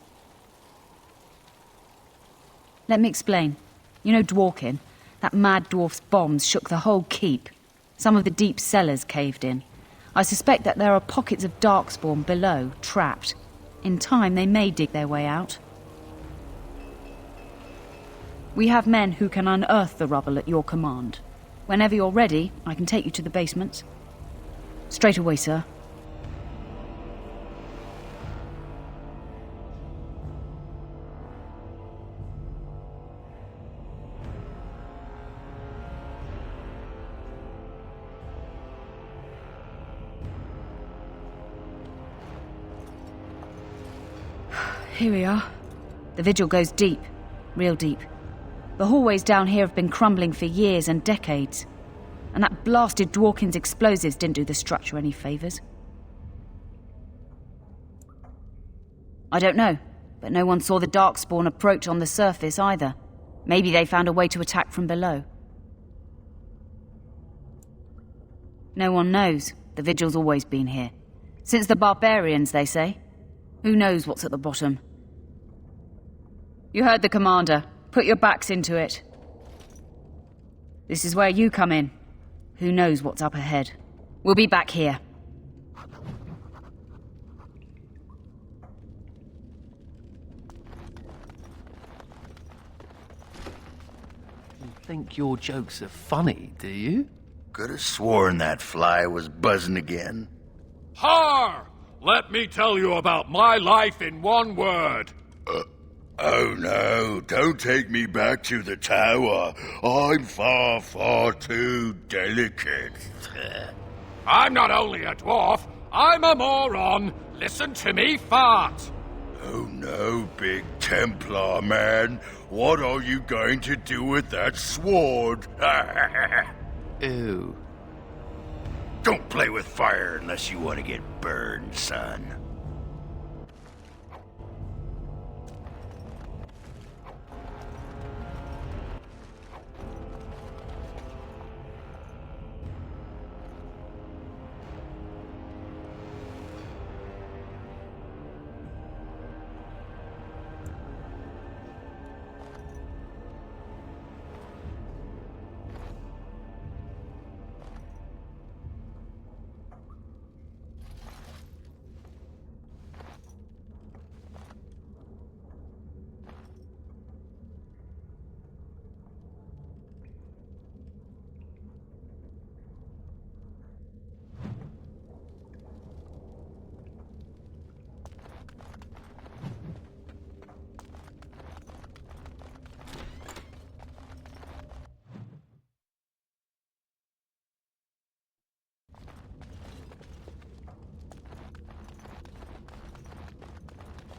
S3: Let me explain. You know Dworkin? That mad dwarf's bombs shook the whole keep. Some of the deep cellars caved in. I suspect that there are pockets of darkspawn below, trapped. In time, they may dig their way out. We have men who can unearth the rubble at your command. Whenever you're ready, I can take you to the basements. Straight away, sir. Here we are. The Vigil goes deep. Real deep. The hallways down here have been crumbling for years and decades. And that blasted Dworkin's explosives didn't do the structure any favours. I don't know, but no one saw the darkspawn approach on the surface either. Maybe they found a way to attack from below. No one knows. The Vigil's always been here. Since the barbarians, they say. Who knows what's at the bottom? You heard the commander. Put your backs into it. This is where you come in. Who knows what's up ahead? We'll be back here.
S8: You think your jokes are funny, do you?
S6: Could have sworn that fly was buzzing again.
S15: Har! Let me tell you about my life in one word.
S6: Oh no, don't take me back to the tower. I'm far, far too delicate.
S15: I'm not only a dwarf, I'm a moron. Listen to me fart.
S6: Oh no, big Templar man. What are you going to do with that sword?
S8: Ew.
S6: Don't play with fire unless you want to get burned, son.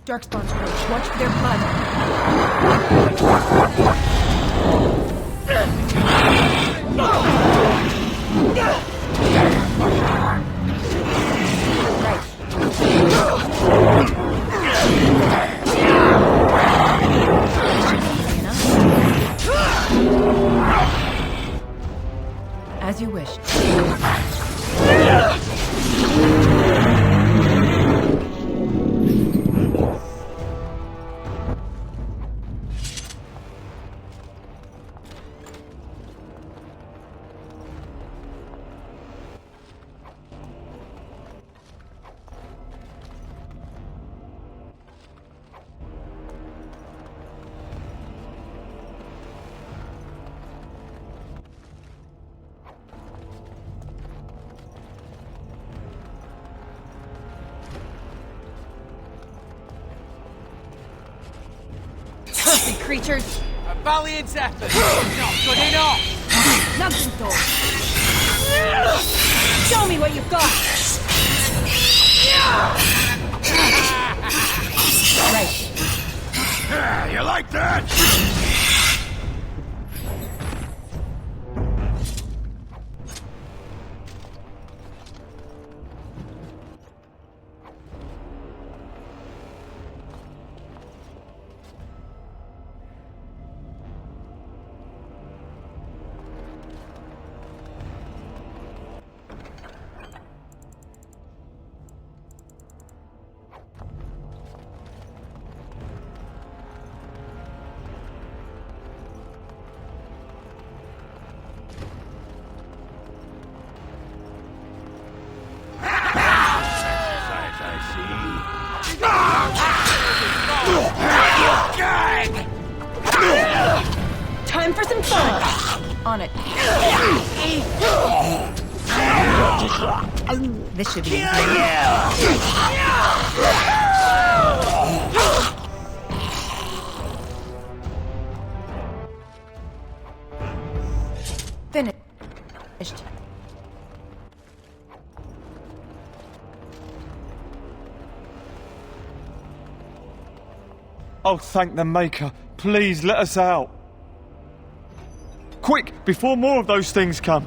S16: Darkspawn's approach. Watch for their blood. As you wish. Creatures!
S5: A valiant effort! Not good enough!
S16: Nothing, door! Show me what you've got!
S6: Right. You like that?
S16: for some fun! On it. This should be easy. Finished.
S17: Oh, thank the Maker. Please, let us out. Quick, before more of those things come.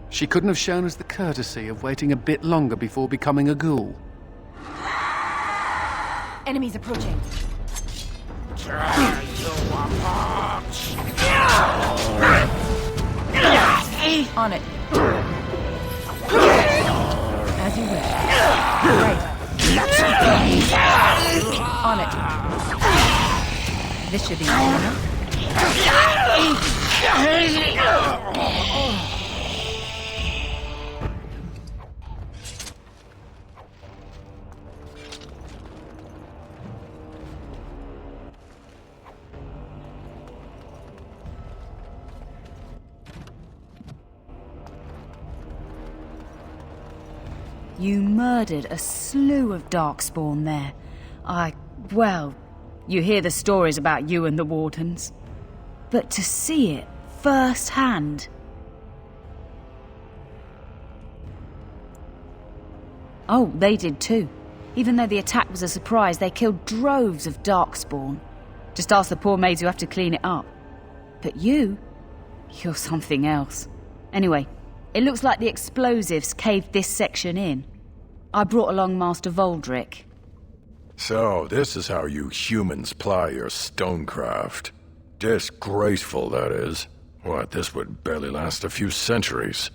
S8: She couldn't have shown us the courtesy of waiting a bit longer before becoming a ghoul.
S16: Enemies approaching. On it. As you wish. Right. On it. This should be easy enough.
S3: You murdered a slew of darkspawn there. Well, you hear the stories about you and the Wardens. But to see it firsthand... Oh, they did too. Even though the attack was a surprise, they killed droves of darkspawn. Just ask the poor maids who have to clean it up. But you're something else. Anyway, it looks like the explosives caved this section in. I brought along Master Voldrick.
S15: So, this is how you humans ply your stonecraft. Disgraceful, that is. What, this would barely last a few centuries.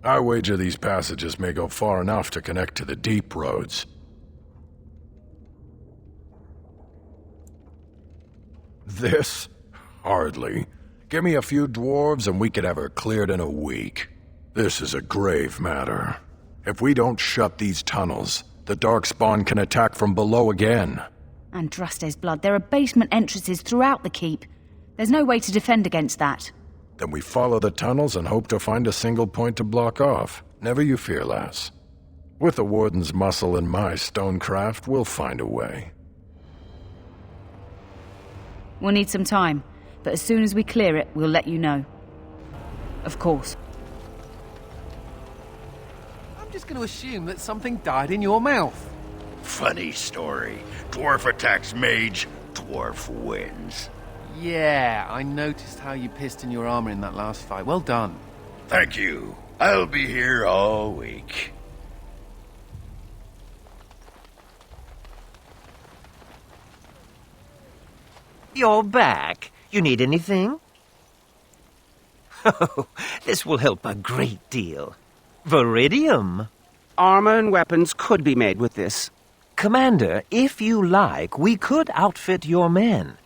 S15: I wager these passages may go far enough to connect to the deep roads. This? Hardly. Give me a few dwarves and we could have her cleared in a week. This is a grave matter. If we don't shut these tunnels, the darkspawn can attack from below again.
S3: Andraste's blood. There are basement entrances throughout the keep. There's no way to defend against that.
S15: Then we follow the tunnels and hope to find a single point to block off. Never you fear, lass. With the Warden's muscle and my stonecraft, we'll find a way.
S3: We'll need some time, but as soon as we clear it, we'll let you know. Of course.
S8: I'm just going to assume that something died in your mouth.
S6: Funny story. Dwarf attacks mage, dwarf wins.
S8: Yeah, I noticed how you pissed in your armor in that last fight. Well done.
S6: Thank you. I'll be here all week.
S14: You're back. You need anything? Oh, this will help a great deal. Viridium.
S13: Armor and weapons could be made with this.
S14: Commander, if you like, we could outfit your men.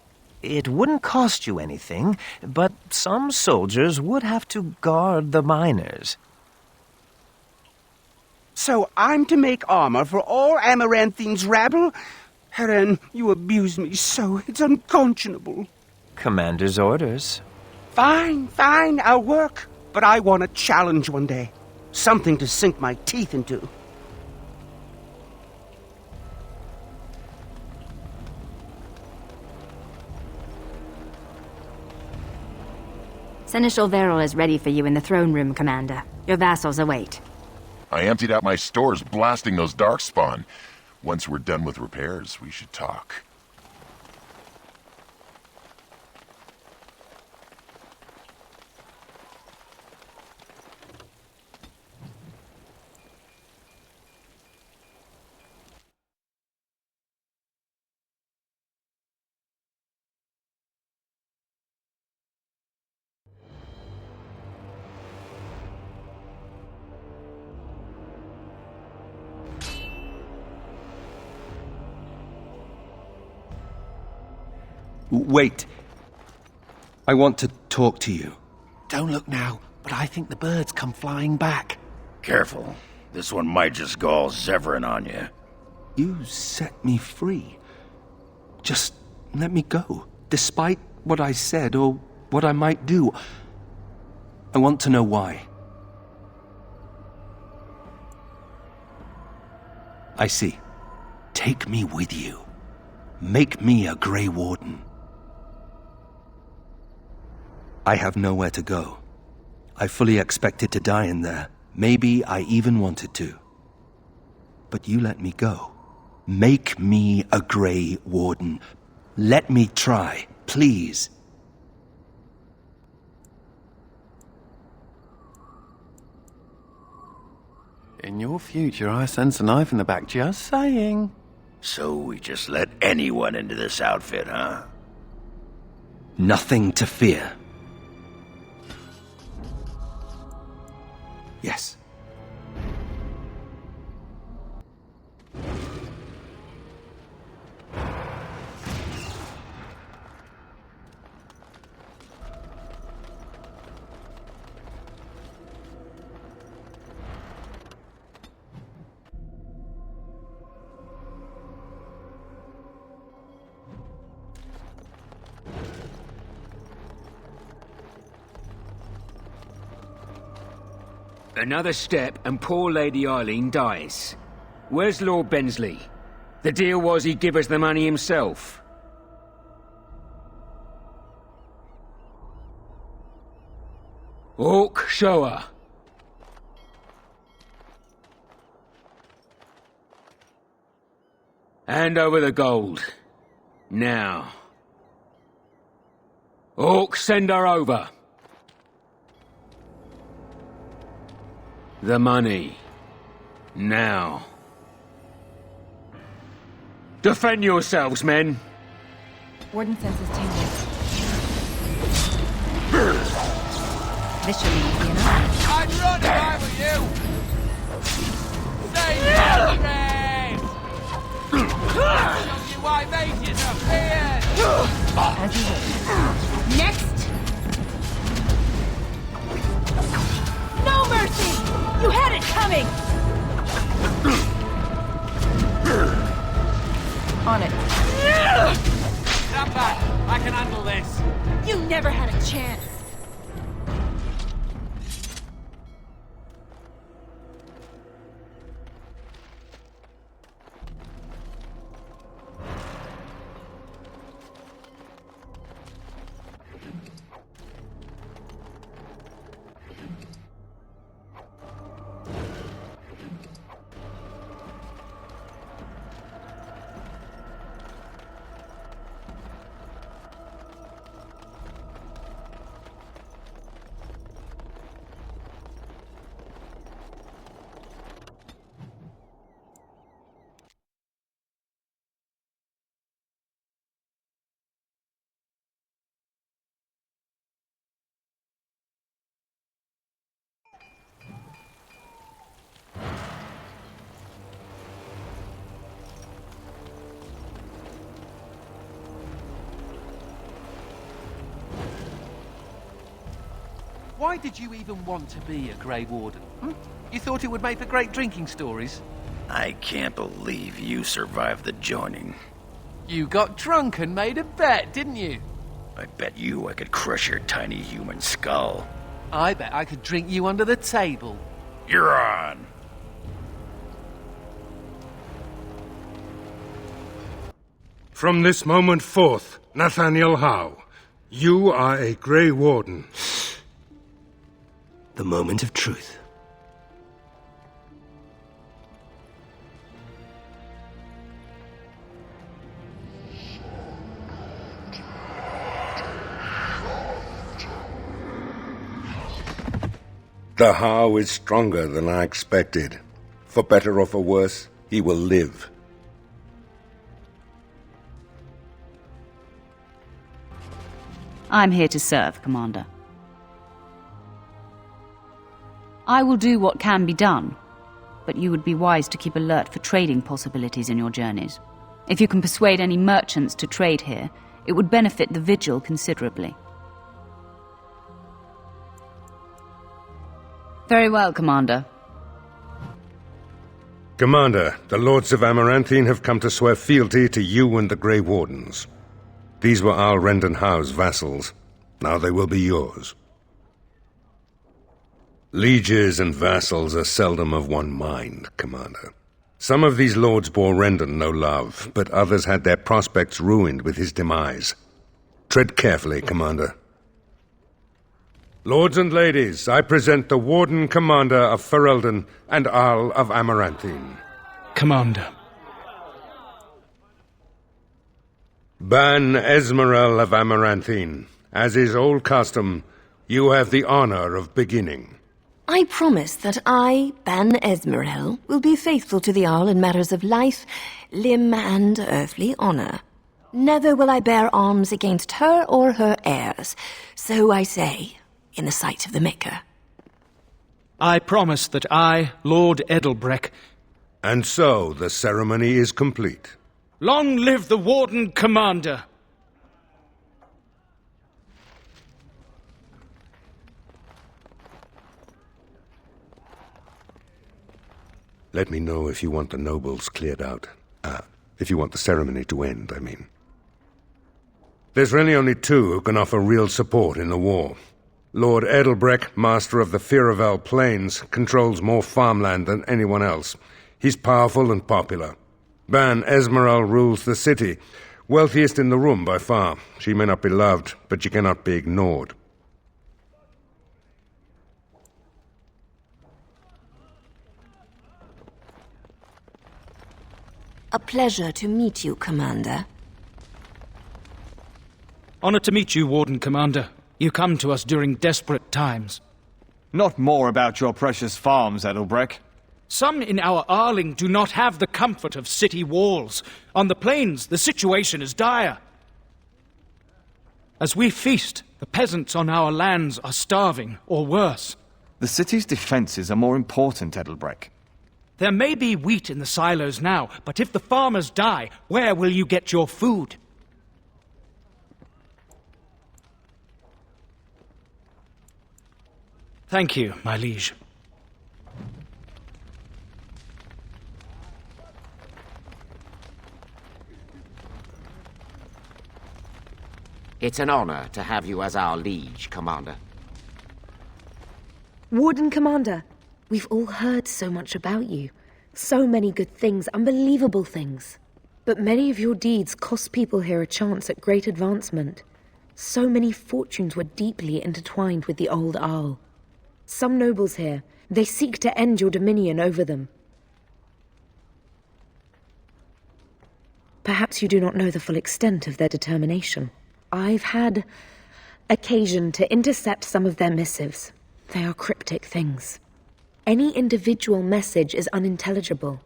S14: It wouldn't cost you anything, but some soldiers would have to guard the miners.
S13: So I'm to make armor for all Amaranthine's rabble? Heren, you abuse me so, it's unconscionable.
S14: Commander's orders.
S13: Fine, I'll work. But I want a challenge one day. Something to sink my teeth into.
S12: Seneschal Veril is ready for you in the throne room, Commander. Your vassals await.
S7: I emptied out my stores blasting those darkspawn. Once we're done with repairs, we should talk.
S13: Wait. I want to talk to you.
S8: Don't look now, but I think the birds come flying back.
S6: Careful. This one might just go all Zevran on you.
S13: You set me free. Just let me go, despite what I said or what I might do. I want to know why. I see. Take me with you. Make me a Grey Warden. I have nowhere to go. I fully expected to die in there. Maybe I even wanted to. But you let me go. Make me a Grey Warden. Let me try, please.
S8: In your future, I sense a knife in the back, just saying.
S6: So we just let anyone into this outfit, huh?
S13: Nothing to fear. Yes.
S18: Another step and poor Lady Eileen dies. Where's Lord Bensley? The deal was he'd give us the money himself. Orc, show her. Hand over the gold. Now. Orc, send her over. The money. Now. Defend yourselves, men.
S19: Warden senses tingling. This should be easy enough.
S20: I'd run if I were you! Save me! Show you why mages are feared!
S19: As you wish. Next! No mercy! You had it coming! On it.
S20: Stand back! I can handle this!
S19: You never had a chance!
S8: Why did you even want to be a Grey Warden? You thought it would make for great drinking stories?
S6: I can't believe you survived the joining.
S8: You got drunk and made a bet, didn't you?
S6: I bet you I could crush your tiny human skull.
S8: I bet I could drink you under the table.
S6: You're on.
S1: From this moment forth, Nathaniel Howe, you are a Grey Warden.
S13: The moment of truth.
S1: The Howe is stronger than I expected. For better or for worse, he will live.
S3: I'm here to serve, Commander. I will do what can be done, but you would be wise to keep alert for trading possibilities in your journeys. If you can persuade any merchants to trade here, It would benefit the Vigil considerably. Very well, Commander.
S1: Commander, the Lords of Amaranthine have come to swear fealty to you and the Grey Wardens. These were Arl Rendenhau's vassals. Now they will be yours. Lieges and vassals are seldom of one mind, Commander. Some of these lords bore Rendon no love, but others had their prospects ruined with his demise. Tread carefully, Commander. Lords and ladies, I present the Warden Commander of Ferelden and Arl of Amaranthine.
S21: Commander.
S1: Ban Esmeralda of Amaranthine. As is old custom, you have the honor of beginning.
S22: I promise that I, Ban Esmeralda, will be faithful to the Arl in matters of life, limb, and earthly honor. Never will I bear arms against her or her heirs. So I say, in the sight of the Maker.
S21: I promise that I, Lord Edelbreck...
S1: And so the ceremony is complete.
S21: Long live the Warden Commander!
S1: Let me know if you want the nobles cleared out. If you want the ceremony to end, I mean. There's really only two who can offer real support in the war. Lord Edelbreck, master of the Firavel Plains, controls more farmland than anyone else. He's powerful and popular. Ban Esmeralda rules the city, wealthiest in the room by far. She may not be loved, but she cannot be ignored.
S22: A pleasure to meet you, Commander.
S21: Honored to meet you, Warden Commander. You come to us during desperate times.
S17: Not more about your precious farms, Edelbreck.
S21: Some in our Arling do not have the comfort of city walls. On the plains, the situation is dire. As we feast, the peasants on our lands are starving, or worse.
S17: The city's defenses are more important, Edelbreck.
S21: There may be wheat in the silos now, but if the farmers die, where will you get your food? Thank you, my liege.
S23: It's an honor to have you as our liege, Commander.
S2: Warden Commander, we've all heard so much about you. So many good things, unbelievable things. But many of your deeds cost people here a chance at great advancement. So many fortunes were deeply intertwined with the old Arl. Some nobles here, they seek to end your dominion over them. Perhaps you do not know the full extent of their determination. I've had occasion to intercept some of their missives. They are cryptic things. Any individual message is unintelligible,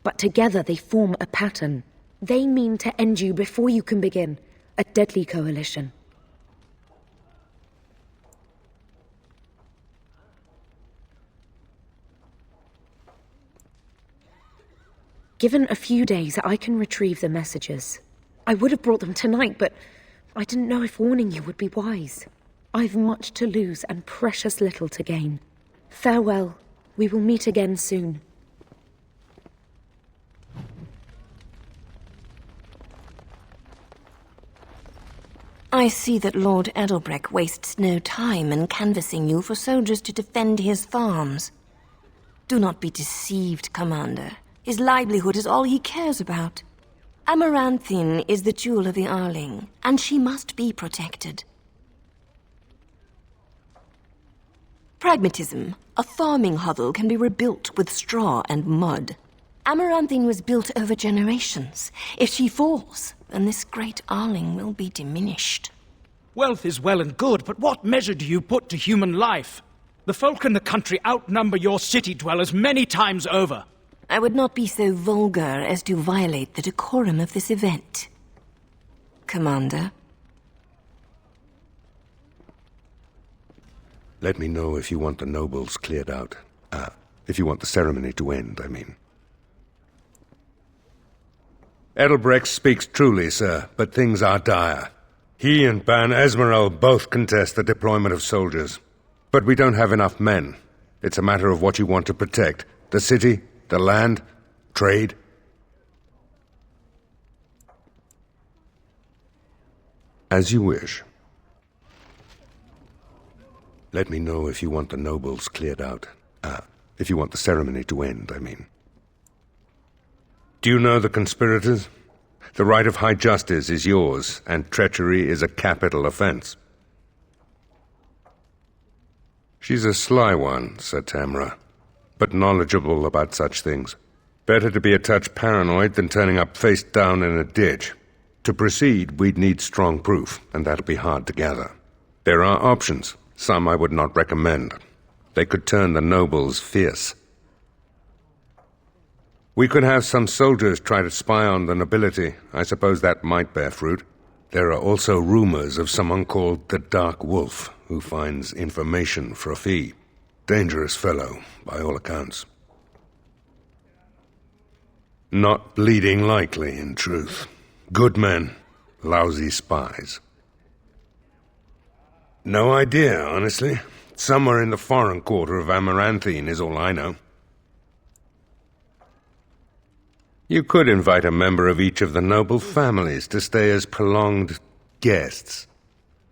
S2: but together they form a pattern. They mean to end you before you can begin, a deadly coalition. Given a few days, I can retrieve the messages. I would have brought them tonight, but I didn't know if warning you would be wise. I've much to lose and precious little to gain. Farewell. We will meet again soon.
S22: I see that Lord Edelbreck wastes no time in canvassing you for soldiers to defend his farms. Do not be deceived, Commander. His livelihood is all he cares about. Amaranthine is the jewel of the Arling, and she must be protected. Pragmatism. A farming hovel can be rebuilt with straw and mud. Amaranthine was built over generations. If she falls, then this great Arling will be diminished.
S21: Wealth is well and good, but what measure do you put to human life? The folk in the country outnumber your city dwellers many times over.
S22: I would not be so vulgar as to violate the decorum of this event. Commander?
S1: Let me know if you want the nobles cleared out. If you want the ceremony to end, I mean. Edelbreck speaks truly, sir, but things are dire. He and Ban Esmeralda both contest the deployment of soldiers. But we don't have enough men. It's a matter of what you want to protect. The city, the land, trade. As you wish. Let me know if you want the nobles cleared out. If you want the ceremony to end, I mean. Do you know the conspirators? The right of high justice is yours, and treachery is a capital offense. She's a sly one, said Tamra, but knowledgeable about such things. Better to be a touch paranoid than turning up face down in a ditch. To proceed, we'd need strong proof, and that'll be hard to gather. There are options, some I would not recommend. They could turn the nobles fierce. We could have some soldiers try to spy on the nobility. I suppose that might bear fruit. There are also rumors of someone called the Dark Wolf, who finds information for a fee. Dangerous fellow, by all accounts. Not bleeding likely, in truth. Good men, lousy spies. No idea, honestly. Somewhere in the foreign quarter of Amaranthine is all I know. You could invite a member of each of the noble families to stay as prolonged guests.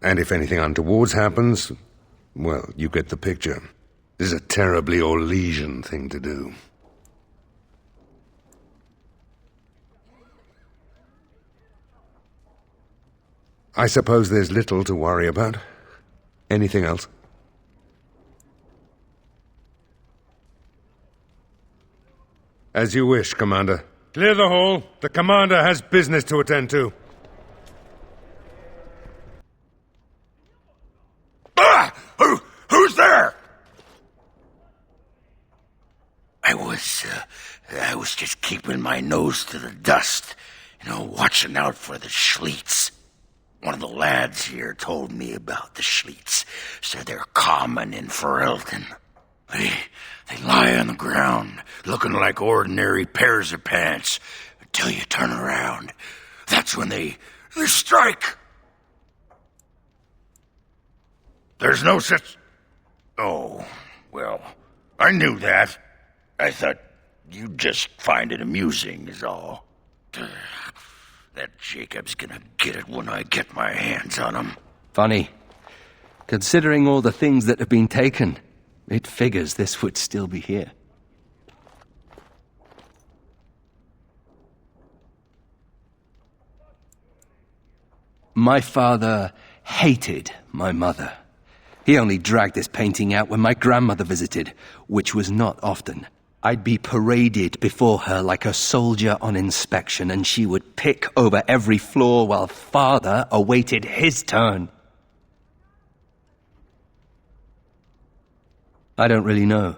S1: And if anything untoward happens, well, you get the picture. This is a terribly Orlesian thing to do. I suppose there's little to worry about. Anything else? As you wish, Commander. Clear the hall. The Commander has business to attend to.
S6: Who's there? I was just keeping my nose to the dust, watching out for the Schliets. One of the lads here told me about the Schliets. Said they're common in Ferelden. They lie on the ground, looking like ordinary pairs of pants, until you turn around. That's when they strike. There's no such... Oh, well, I knew that. I thought you'd just find it amusing, is all. That Jacob's gonna get it when I get my hands on him.
S13: Funny. Considering all the things that have been taken, it figures this would still be here. My father hated my mother. He only dragged this painting out when my grandmother visited, which was not often. I'd be paraded before her like a soldier on inspection, and she would pick over every floor while father awaited his turn. I don't really know.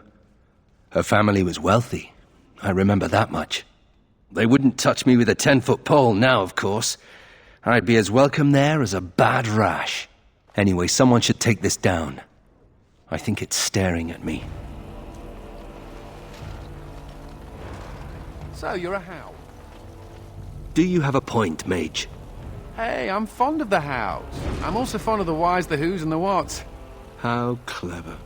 S13: Her family was wealthy. I remember that much. They wouldn't touch me with a 10-foot pole now, of course. I'd be as welcome there as a bad rash. Anyway, someone should take this down. I think it's staring at me.
S8: So, you're a Howe?
S13: Do you have a point, Mage?
S8: Hey, I'm fond of the Hows. I'm also fond of the whys, the whos, and the whats.
S13: How clever.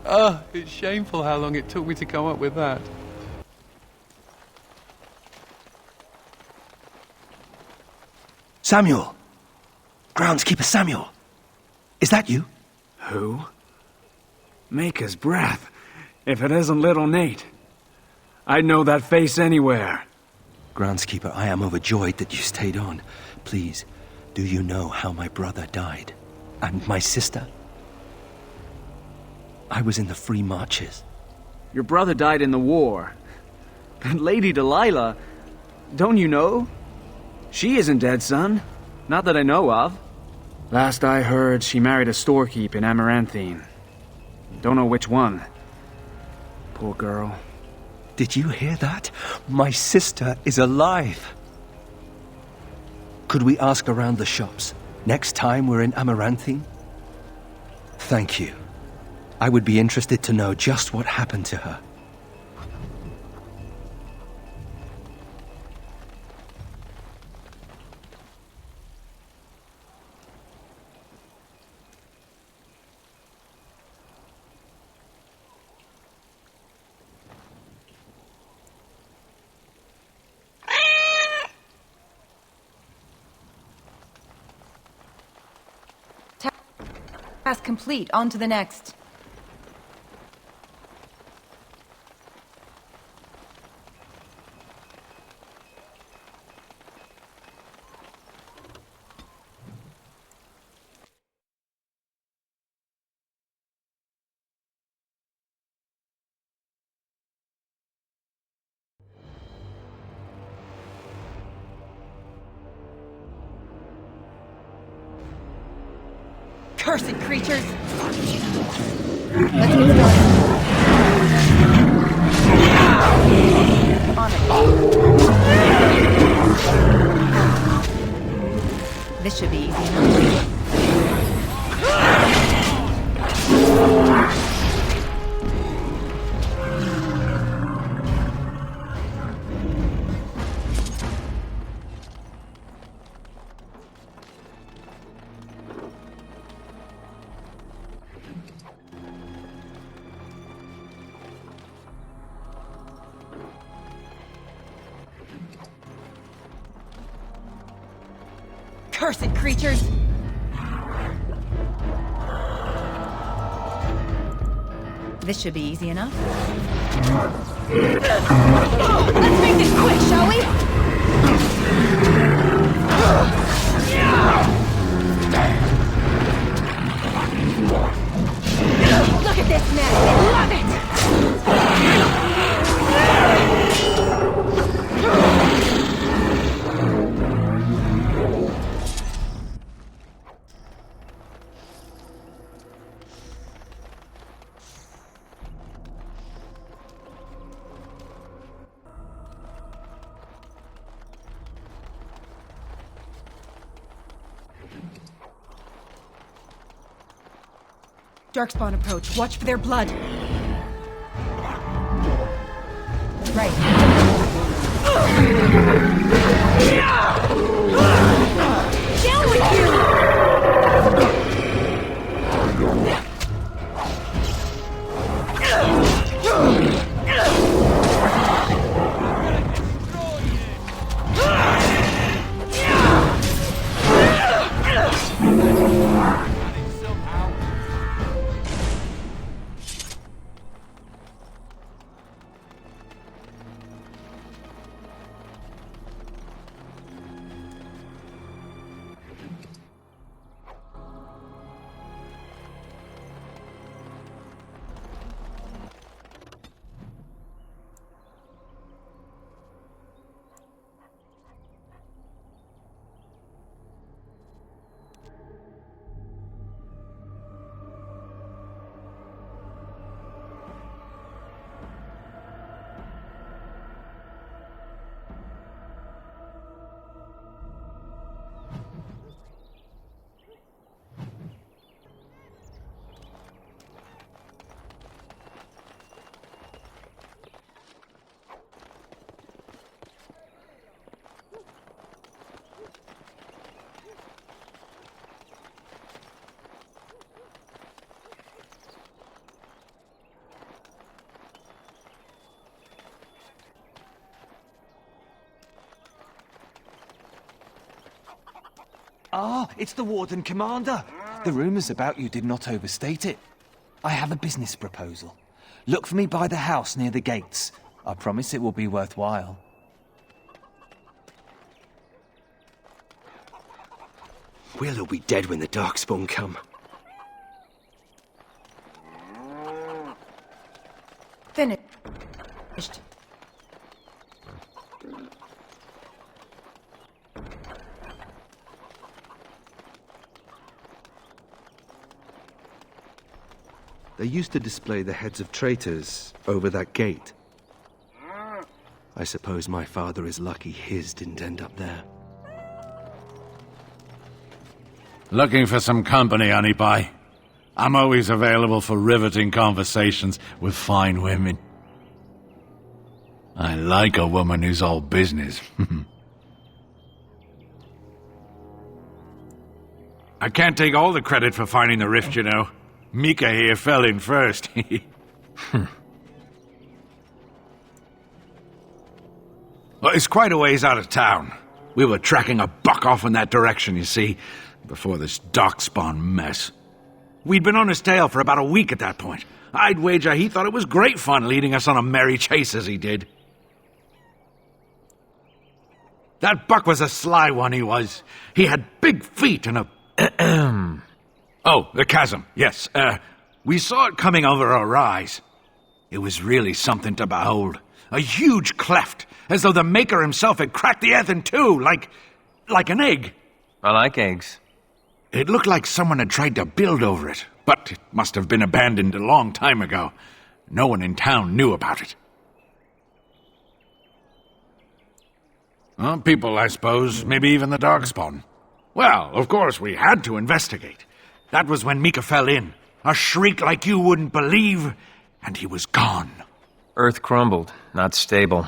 S8: Oh, it's shameful how long it took me to come up with that.
S13: Samuel! Groundskeeper Samuel! Is that you?
S5: Who? Maker's breath. If it isn't little Nate. I'd know that face anywhere.
S13: Groundskeeper, I am overjoyed that you stayed on. Please, do you know how my brother died? And my sister? I was in the Free Marches.
S5: Your brother died in the war. And Lady Delilah, don't you know? She isn't dead, son. Not that I know of. Last I heard, she married a storekeep in Amaranthine. Don't know which one. Poor girl.
S13: Did you hear that? My sister is alive. Could we ask around the shops next time we're in Amaranthine? Thank you. I would be interested to know just what happened to her.
S4: Task complete. On to the next. Cursed creatures! Let's get started. This should be easy enough. Cursed creatures! This should be easy enough. Let's make this quick, shall we? Look at this mess! I love it! Darkspawn approach. Watch for their blood. Right. Down with you!
S14: Ah, it's the Warden Commander. The rumors about you did not overstate it. I have a business proposal. Look for me by the house near the gates. I promise it will be worthwhile.
S18: We'll all be dead when the darkspawn come.
S4: Finished.
S9: They used to display the heads of traitors over that gate. I suppose my father is lucky his didn't end up there.
S10: Looking for some company, honey pie? I'm always available for riveting conversations with fine women. I like a woman who's all business. I can't take all the credit for finding the rift, you know. Mika here fell in first. Well, it's quite a ways out of town. We were tracking a buck off in that direction, you see, before this darkspawn mess. We'd been on his tail for about a week at that point. I'd wager he thought it was great fun leading us on a merry chase as he did. That buck was a sly one, he was. He had big feet and a... Oh, the chasm, yes. We saw it coming over a rise. It was really something to behold. A huge cleft, as though the Maker himself had cracked the earth in two, like an egg.
S14: I like eggs.
S10: It looked like someone had tried to build over it, but it must have been abandoned a long time ago. No one in town knew about it. People, I suppose. Maybe even the darkspawn. Well, of course, we had to investigate. That was when Mika fell in. A shriek like you wouldn't believe, and he was gone.
S14: Earth crumbled, not stable.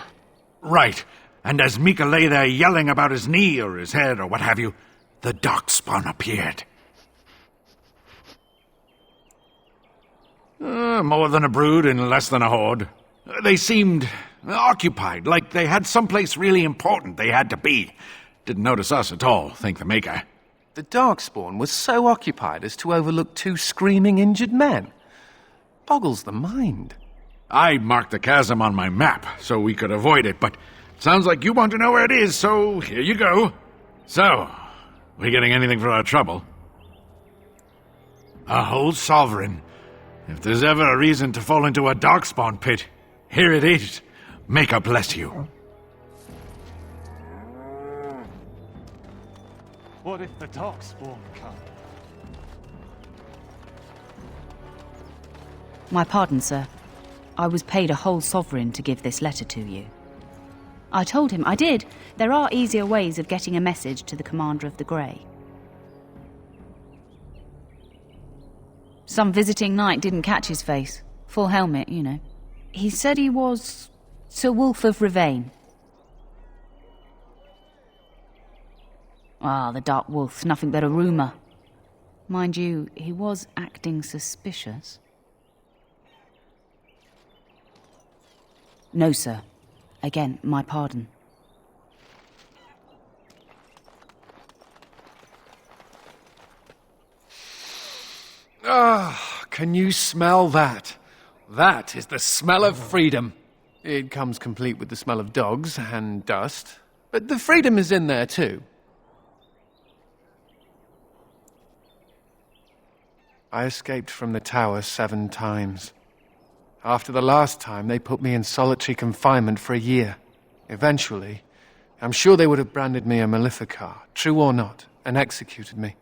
S10: Right. And as Mika lay there yelling about his knee or his head or what have you, the darkspawn appeared. More than a brood and less than a horde. They seemed occupied, like they had someplace really important they had to be. Didn't notice us at all, thank the Maker.
S8: The darkspawn was so occupied as to overlook 2 screaming injured men. Boggles the mind.
S10: I marked the chasm on my map so we could avoid it, but sounds like you want to know where it is, so here you go. So, we getting anything for our trouble? A whole sovereign. If there's ever a reason to fall into a darkspawn pit, here it is. Maker bless you.
S20: What if the darkspawn come?
S3: My pardon, sir. I was paid a whole sovereign to give this letter to you. I told him I did. There are easier ways of getting a message to the Commander of the Grey. Some visiting knight didn't catch his face. Full helmet, you know. He said he was Sir Wolf of Rivane. Ah, the Dark Wolf's nothing but a rumour. Mind you, he was acting suspicious. No, sir. Again, my pardon.
S8: Can you smell that? That is the smell of freedom. It comes complete with the smell of dogs and dust, but the freedom is in there too. I escaped from the tower 7 times. After the last time, they put me in solitary confinement for a year. Eventually, I'm sure they would have branded me a Maleficar, true or not, and executed me.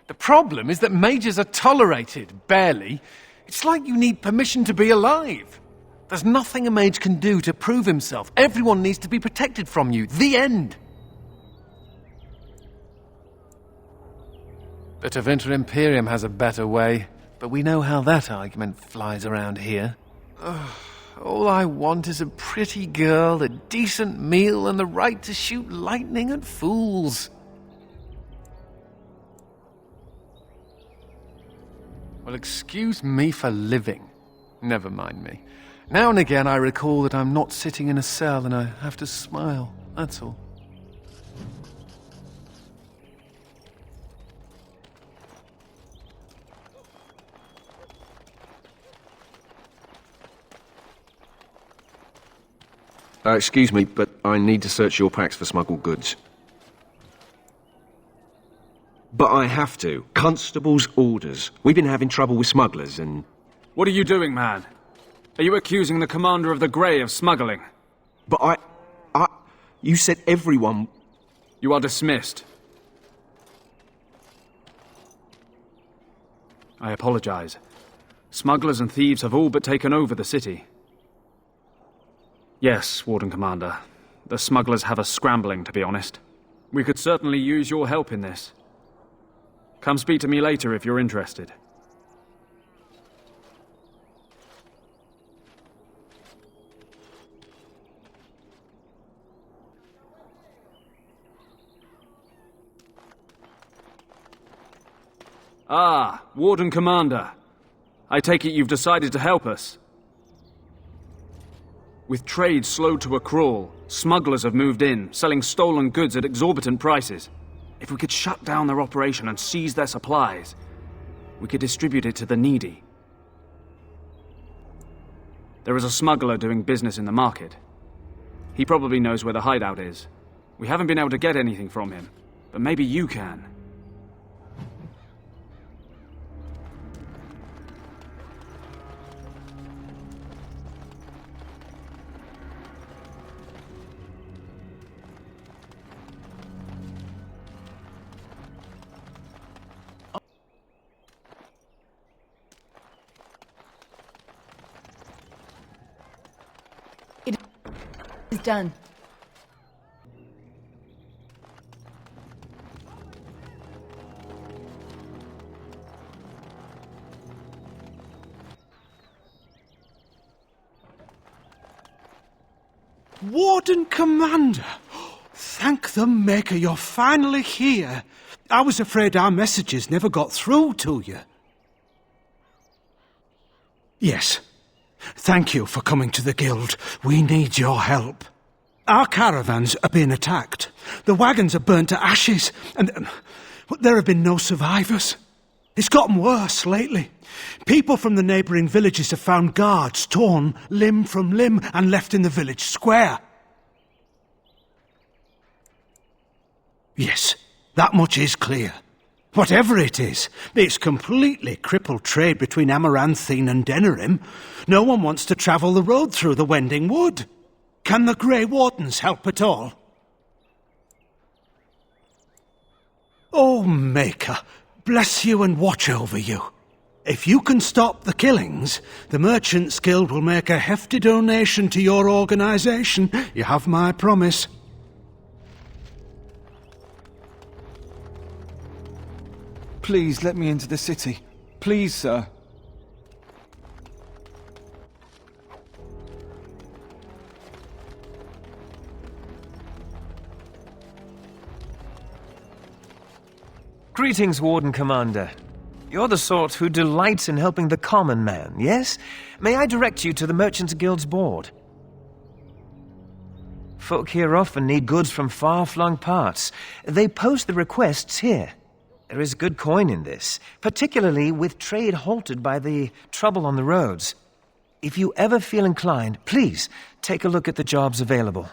S8: The problem is that mages are tolerated, barely. It's like you need permission to be alive. There's nothing a mage can do to prove himself. Everyone needs to be protected from you. The end. But Avinter Imperium has a better way, but we know how that argument flies around here. All I want is a pretty girl, a decent meal, and the right to shoot lightning at fools. Well, excuse me for living. Never mind me. Now and again I recall that I'm not sitting in a cell and I have to smile, that's all.
S9: Excuse me, but I need to search your packs for smuggled goods. But I have to. Constable's orders. We've been having trouble with smugglers and...
S5: What are you doing, man? Are you accusing the Commander of the Grey of smuggling?
S9: But you said everyone...
S5: You are dismissed. I apologize. Smugglers and thieves have all but taken over the city. Yes, Warden Commander. The smugglers have us scrambling, to be honest. We could certainly use your help in this. Come speak to me later if you're interested. Ah, Warden Commander. I take it you've decided to help us. With trade slowed to a crawl, smugglers have moved in, selling stolen goods at exorbitant prices. If we could shut down their operation and seize their supplies, we could distribute it to the needy. There is a smuggler doing business in the market. He probably knows where the hideout is. We haven't been able to get anything from him, but maybe you can.
S4: It's done.
S21: Warden Commander! Thank the Maker you're finally here. I was afraid our messages never got through to you. Yes. Thank you for coming to the Guild. We need your help. Our caravans are being attacked. The wagons are burnt to ashes, and there have been no survivors. It's gotten worse lately. People from the neighbouring villages have found guards torn limb from limb and left in the village square. Yes, that much is clear. Whatever it is, it's completely crippled trade between Amaranthine and Denerim. No one wants to travel the road through the Wending Wood. Can the Grey Wardens help at all? Oh, Maker, bless you and watch over you. If you can stop the killings, the Merchants Guild will make a hefty donation to your organisation. You have my promise.
S17: Please let me into the city. Please, sir.
S14: Greetings, Warden Commander. You're the sort who delights in helping the common man, yes? May I direct you to the Merchants Guild's board? Folk here often need goods from far-flung parts. They post the requests here. There is good coin in this, particularly with trade halted by the trouble on the roads. If you ever feel inclined, please take a look at the jobs available.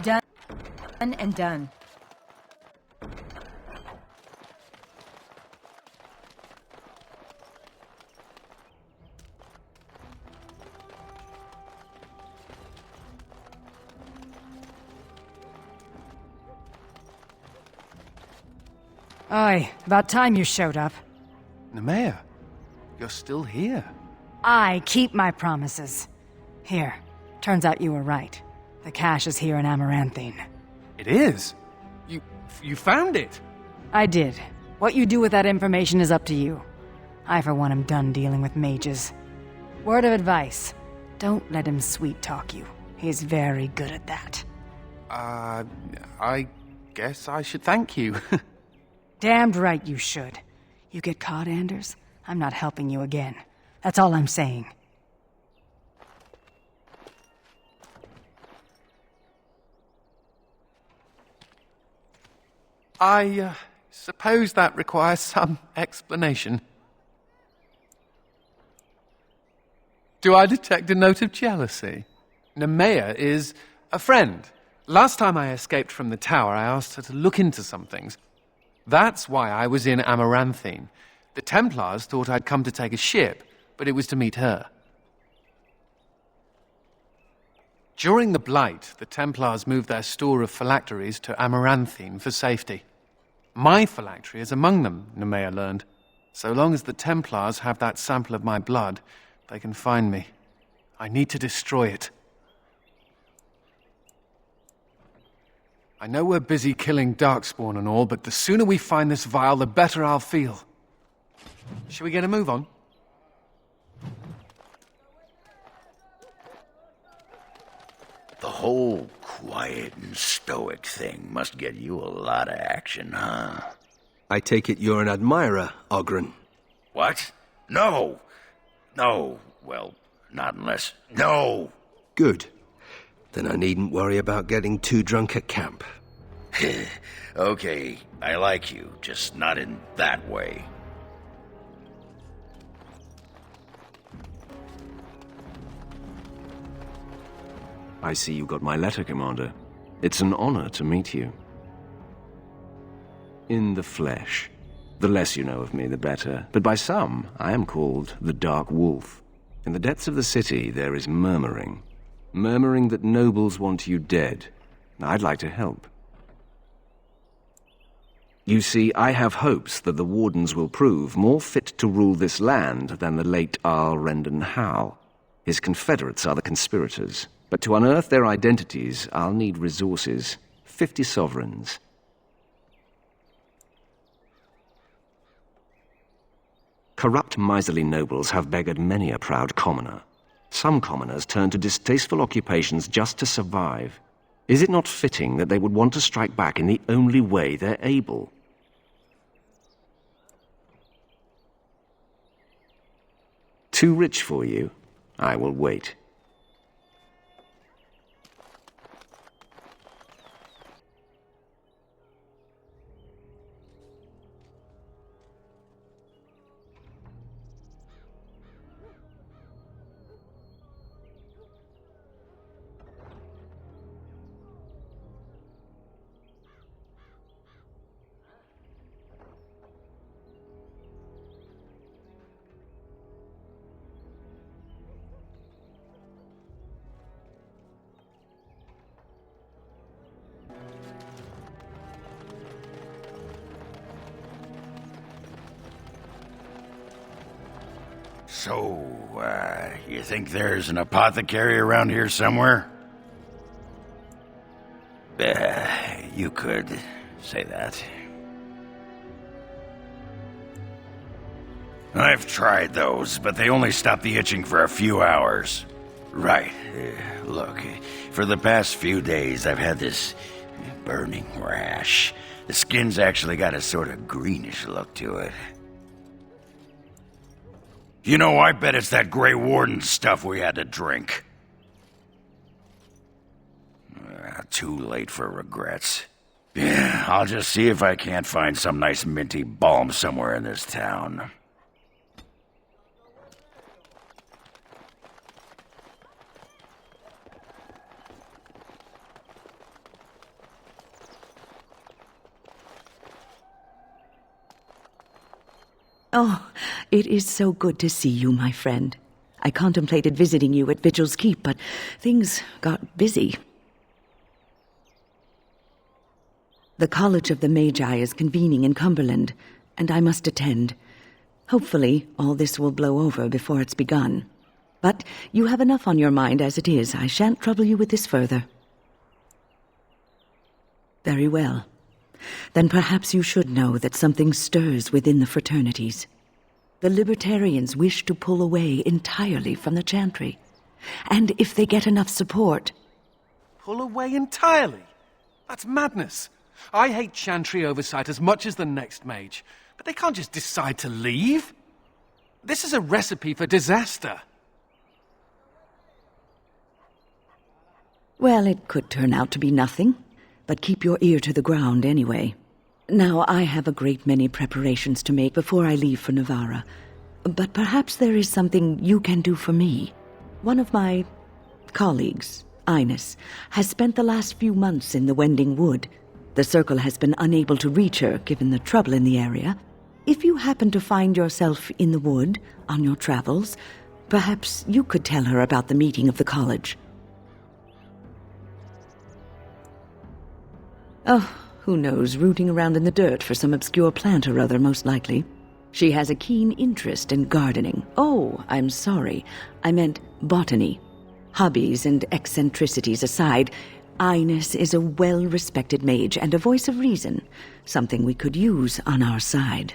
S4: Done and done.
S12: Aye, about time you showed up.
S8: Nemea, you're still here.
S12: I keep my promises. Here, turns out you were right. The cache is here in Amaranthine.
S8: It is? You found it?
S12: I did. What you do with that information is up to you. I, for one, am done dealing with mages. Word of advice. Don't let him sweet-talk you. He's very good at that.
S8: I guess I should thank you.
S12: Damned right you should. You get caught, Anders, I'm not helping you again. That's all I'm saying.
S8: I suppose that requires some explanation. Do I detect a note of jealousy? Nemea is a friend. Last time I escaped from the tower, I asked her to look into some things. That's why I was in Amaranthine. The Templars thought I'd come to take a ship, but it was to meet her. During the Blight, the Templars moved their store of phylacteries to Amaranthine for safety. My phylactery is among them, Nemea learned. So long as the Templars have that sample of my blood, they can find me. I need to destroy it. I know we're busy killing darkspawn and all, but the sooner we find this vial, the better I'll feel. Shall we get a move on?
S6: The whole quiet and stoic thing must get you a lot of action, huh?
S9: I take it you're an admirer, Ogren.
S6: What? No! No. Well, not unless... No!
S9: Good. Then I needn't worry about getting too drunk at camp.
S6: Okay, I like you, just not in that way.
S11: I see you got my letter, Commander. It's an honor to meet you. In the flesh. The less you know of me, the better. But by some, I am called the Dark Wolf. In the depths of the city, there is murmuring. Murmuring that nobles want you dead. I'd like to help. You see, I have hopes that the Wardens will prove more fit to rule this land than the late Arl Rendon Howe. His confederates are the conspirators. But to unearth their identities, I'll need resources. 50 sovereigns. Corrupt, miserly nobles have beggared many a proud commoner. Some commoners turn to distasteful occupations just to survive. Is it not fitting that they would want to strike back in the only way they're able? Too rich for you? I will wait.
S6: So, you think there's an apothecary around here somewhere? You could say that. I've tried those, but they only stop the itching for a few hours. Right. Look, for the past few days I've had this burning rash. The skin's actually got a sort of greenish look to it. You know, I bet it's that Grey Warden stuff we had to drink. Too late for regrets. Yeah, I'll just see if I can't find some nice minty balm somewhere in this town.
S15: Oh, it is so good to see you, my friend. I contemplated visiting you at Vigil's Keep, but things got busy. The College of the Magi is convening in Cumberland, and I must attend. Hopefully, all this will blow over before it's begun. But you have enough on your mind as it is. I shan't trouble you with this further. Very well. Then perhaps you should know that something stirs within the fraternities. The Libertarians wish to pull away entirely from the Chantry. And if they get enough support...
S8: Pull away entirely? That's madness. I hate Chantry oversight as much as the next mage, but they can't just decide to leave. This is a recipe for disaster.
S15: Well, it could turn out to be nothing. But keep your ear to the ground anyway. Now, I have a great many preparations to make before I leave for Navarra. But perhaps there is something you can do for me. One of my colleagues, Ines, has spent the last few months in the Wending Wood. The Circle has been unable to reach her, given the trouble in the area. If you happen to find yourself in the wood on your travels, perhaps you could tell her about the meeting of the college. Oh, who knows, rooting around in the dirt for some obscure plant or other, most likely. She has a keen interest in gardening. Oh, I'm sorry. I meant botany. Hobbies and eccentricities aside, Ines is a well-respected mage and a voice of reason, something we could use on our side.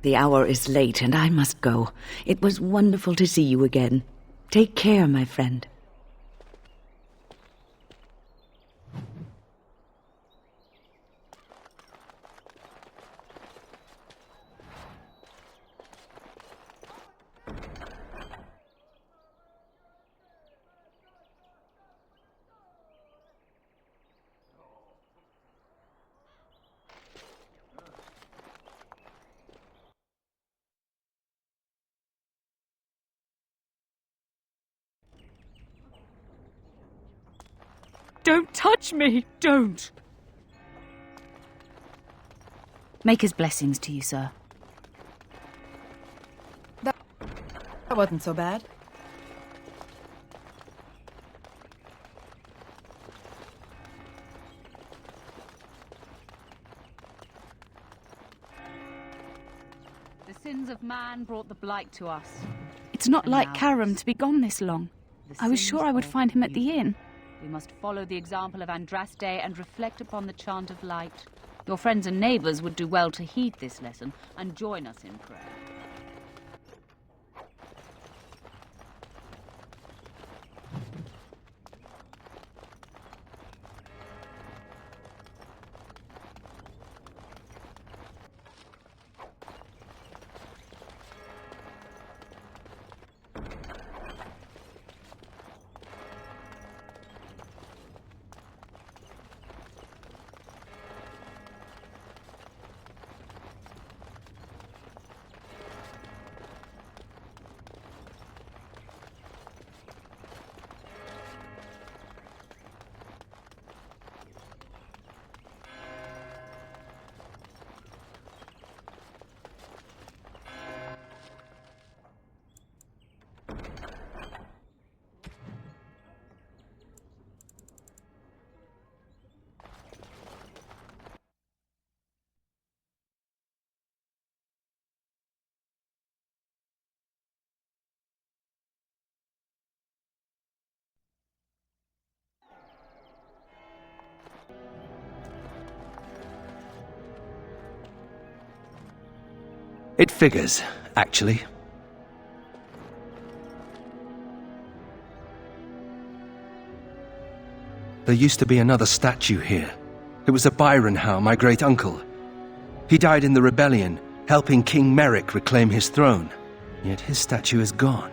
S15: The hour is late and I must go. It was wonderful to see you again. Take care, my friend.
S3: Don't touch me! Don't! Maker's blessings to you, sir.
S4: That wasn't so bad.
S3: The sins of man brought the blight to us. It's not like Karam to be gone this long. I was sure I would find him at the inn. We must follow the example of Andraste and reflect upon the chant of light. Your friends and neighbours would do well to heed this lesson and join us in prayer.
S9: It figures, actually. There used to be another statue here. It was a Byron Howe, my great-uncle. He died in the rebellion, helping King Merrick reclaim his throne. Yet his statue is gone.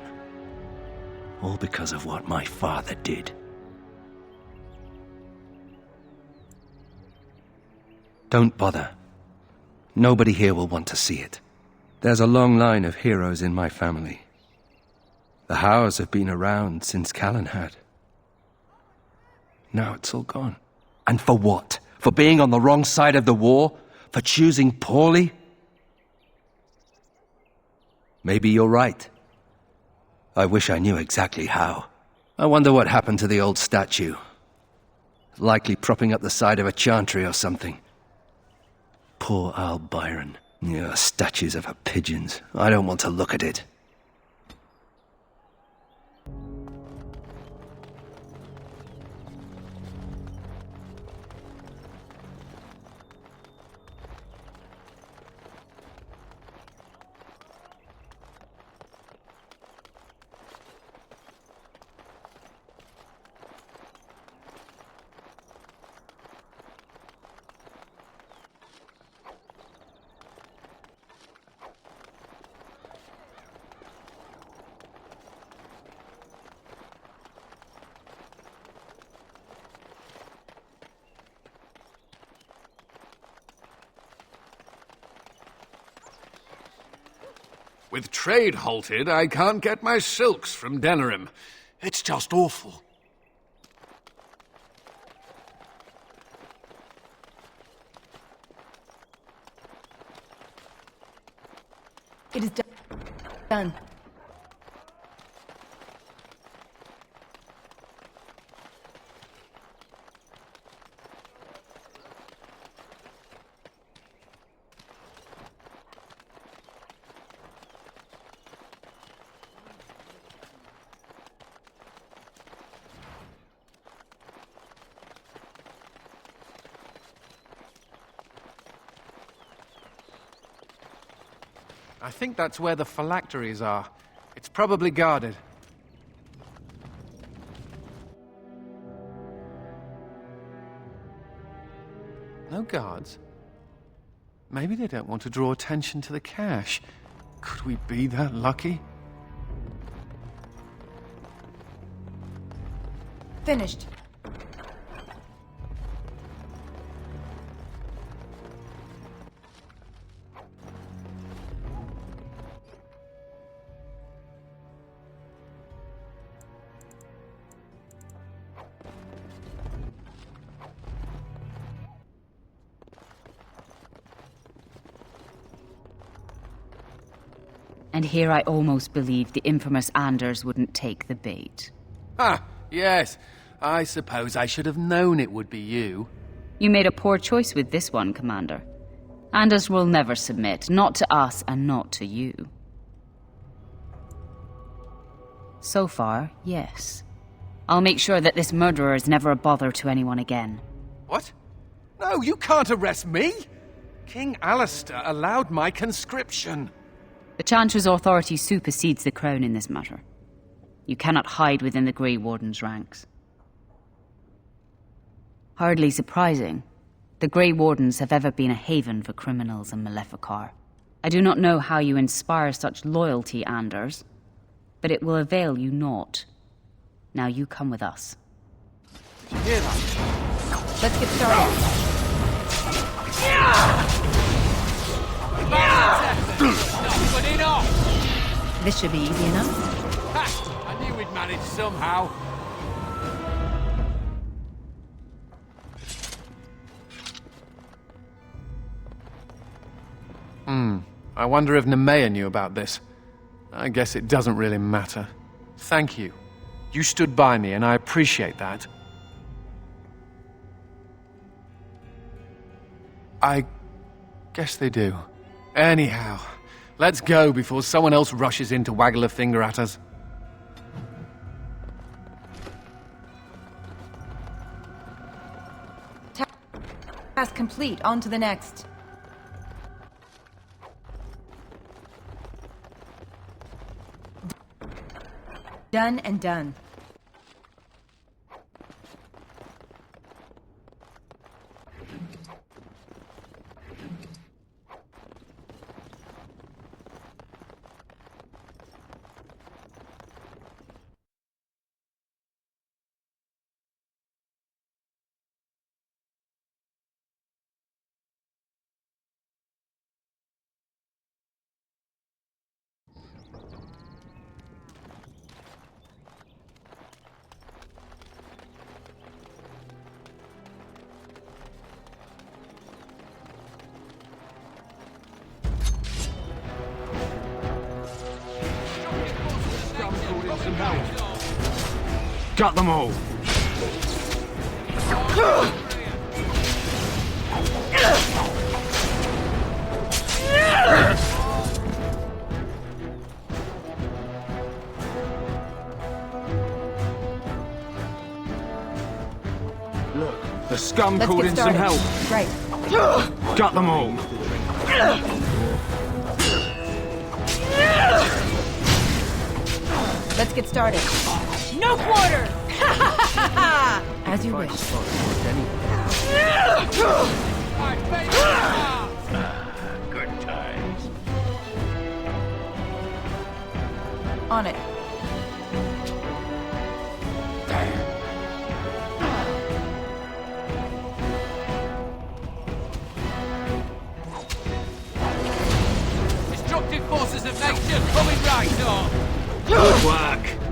S9: All because of what my father did. Don't bother. Nobody here will want to see it. There's a long line of heroes in my family. The Howes have been around since Callan had. Now it's all gone. And for what? For being on the wrong side of the war? For choosing poorly? Maybe you're right. I wish I knew exactly how. I wonder what happened to the old statue. Likely propping up the side of a chantry or something. Poor Al Byron. Yeah, statues of her pigeons. I don't want to look at it.
S8: With trade halted, I can't get my silks from Denerim. It's just awful.
S4: It is done.
S8: I think that's where the phylacteries are. It's probably guarded. No guards? Maybe they don't want to draw attention to the cache. Could we be that lucky?
S4: Finished.
S3: And here I almost believed the infamous Anders wouldn't take the bait.
S8: Ah, yes. I suppose I should have known it would be you.
S3: You made a poor choice with this one, Commander. Anders will never submit, not to us and not to you. So far, yes. I'll make sure that this murderer is never a bother to anyone again.
S8: What? No, you can't arrest me! King Alistair allowed my conscription.
S3: The Chantry's authority supersedes the Crown in this matter. You cannot hide within the Grey Warden's ranks. Hardly surprising. The Grey Wardens have ever been a haven for criminals and Maleficar. I do not know how you inspire such loyalty, Anders, but it will avail you naught. Now you come with us.
S8: Did you hear that?
S4: Let's get started. This should be easy enough.
S8: I knew we'd manage somehow. I wonder if Nemea knew about this. I guess it doesn't really matter. Thank you. You stood by me, and I appreciate that. I guess they do. Anyhow, let's go before someone else rushes in to waggle a finger at us.
S4: Task complete. On to the next. Done and done.
S5: Got them all. Look, the scum called in some help.
S4: Right.
S5: Got them all.
S4: Let's get started. No quarter! As you wish.
S6: Good times.
S4: On it.
S8: Destructive forces of nature coming right on!
S5: Good work.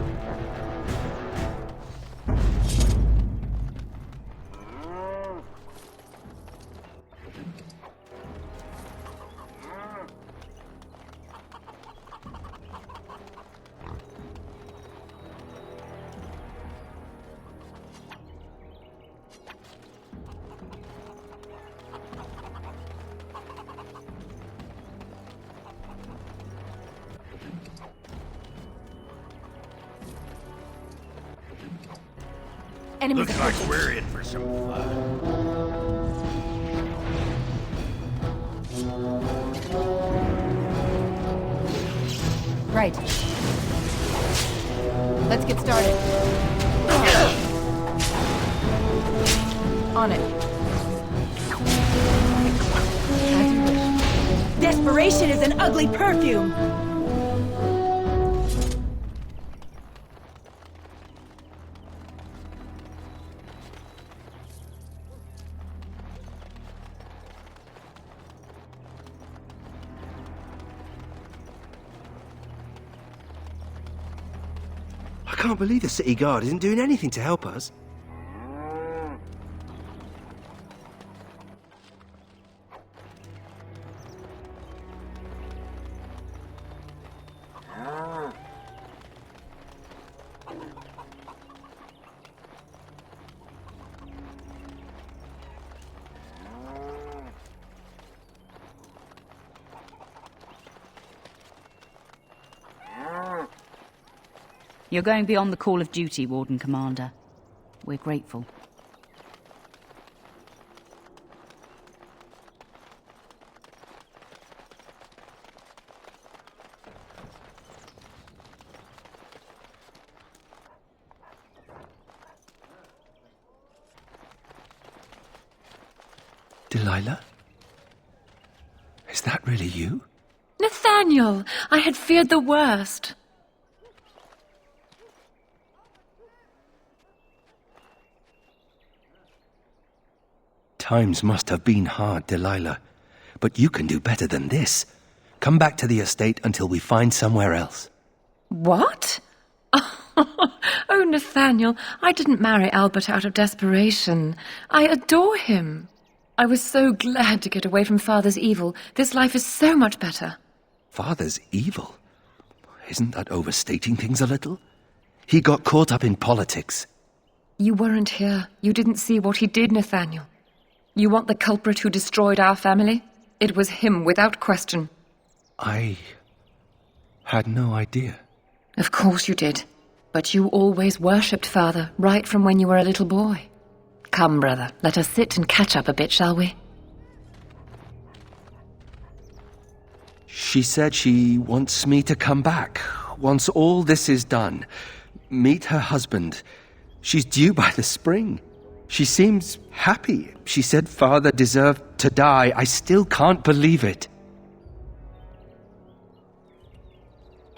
S4: Enemies
S6: Looks like we're in for some fun.
S4: Right. Let's get started. On it. As you wish.
S22: Desperation is an ugly perfume!
S9: I can't believe the city guard isn't doing anything to help us.
S3: You're going beyond the call of duty, Warden Commander. We're grateful.
S9: Delilah? Is that really you?
S7: Nathaniel! I had feared the worst.
S9: Times must have been hard, Delilah. But you can do better than this. Come back to the estate until we find somewhere else.
S7: What? Oh, Nathaniel, I didn't marry Albert out of desperation. I adore him. I was so glad to get away from Father's evil. This life is so much better.
S9: Father's evil? Isn't that overstating things a little? He got caught up in politics.
S7: You weren't here. You didn't see what he did, Nathaniel. You want the culprit who destroyed our family? It was him, without question.
S9: I had no idea.
S7: Of course you did. But you always worshipped Father, right from when you were a little boy. Come, brother, let us sit and catch up a bit, shall we?
S9: She said she wants me to come back. Once all this is done. Meet her husband. She's due by the spring. She seems happy. She said Father deserved to die. I still can't believe it.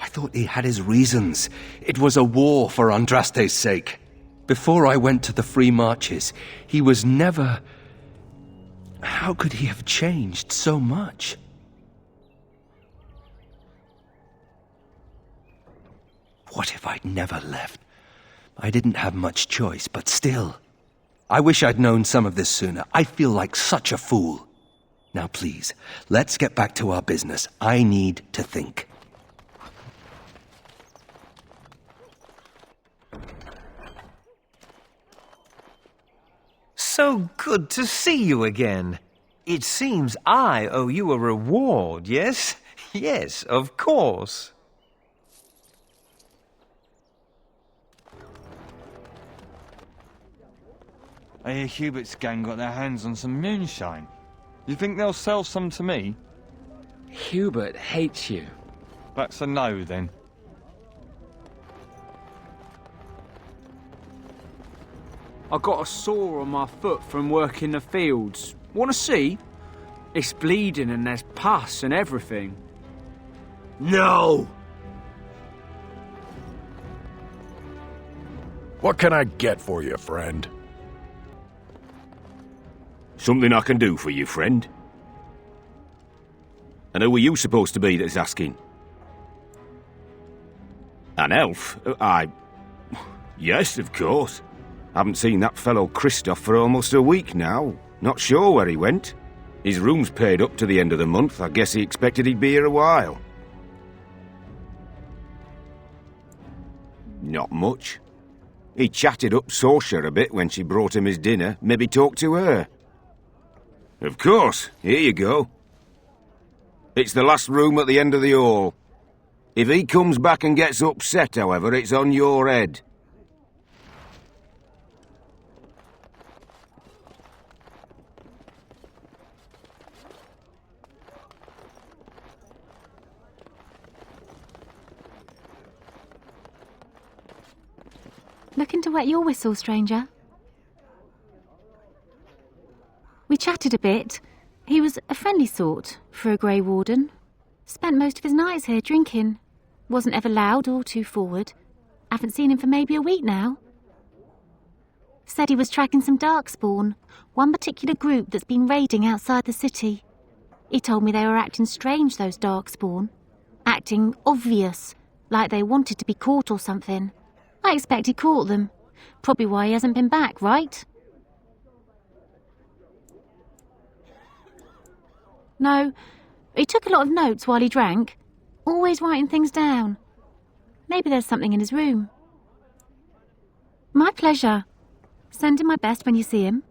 S9: I thought he had his reasons. It was a war for Andraste's sake. Before I went to the Free Marches, he was never... How could he have changed so much? What if I'd never left? I didn't have much choice, but still... I wish I'd known some of this sooner. I feel like such a fool. Now please, let's get back to our business. I need to think.
S14: So good to see you again. It seems I owe you a reward, yes? Yes, of course.
S17: I hear Hubert's gang got their hands on some moonshine. You think they'll sell some to me?
S18: Hubert hates you.
S17: That's a no, then.
S5: I got a sore on my foot from working the fields. Want to see? It's bleeding and there's pus and everything.
S16: No! What can I get for you, friend?
S18: Something I can do for you, friend. And who are you supposed to be that's asking? An elf? Yes, of course. Haven't seen that fellow Christoph for almost a week now. Not sure where he went. His room's paid up to the end of the month. I guess he expected he'd be here a while. Not much. He chatted up Sorsha a bit when she brought him his dinner. Maybe talked to her. Of course. Here you go. It's the last room at the end of the hall. If he comes back and gets upset, however, it's on your head.
S2: Looking to wet your whistle, stranger? We chatted a bit. He was a friendly sort for a Grey Warden. Spent most of his nights here drinking. Wasn't ever loud or too forward. Haven't seen him for maybe a week now. Said he was tracking some darkspawn, one particular group that's been raiding outside the city. He told me they were acting strange, those darkspawn. Acting obvious, like they wanted to be caught or something. I expect he caught them. Probably why he hasn't been back, right? No, he took a lot of notes while he drank. Always writing things down. Maybe there's something in his room. My pleasure. Send him my best when you see him.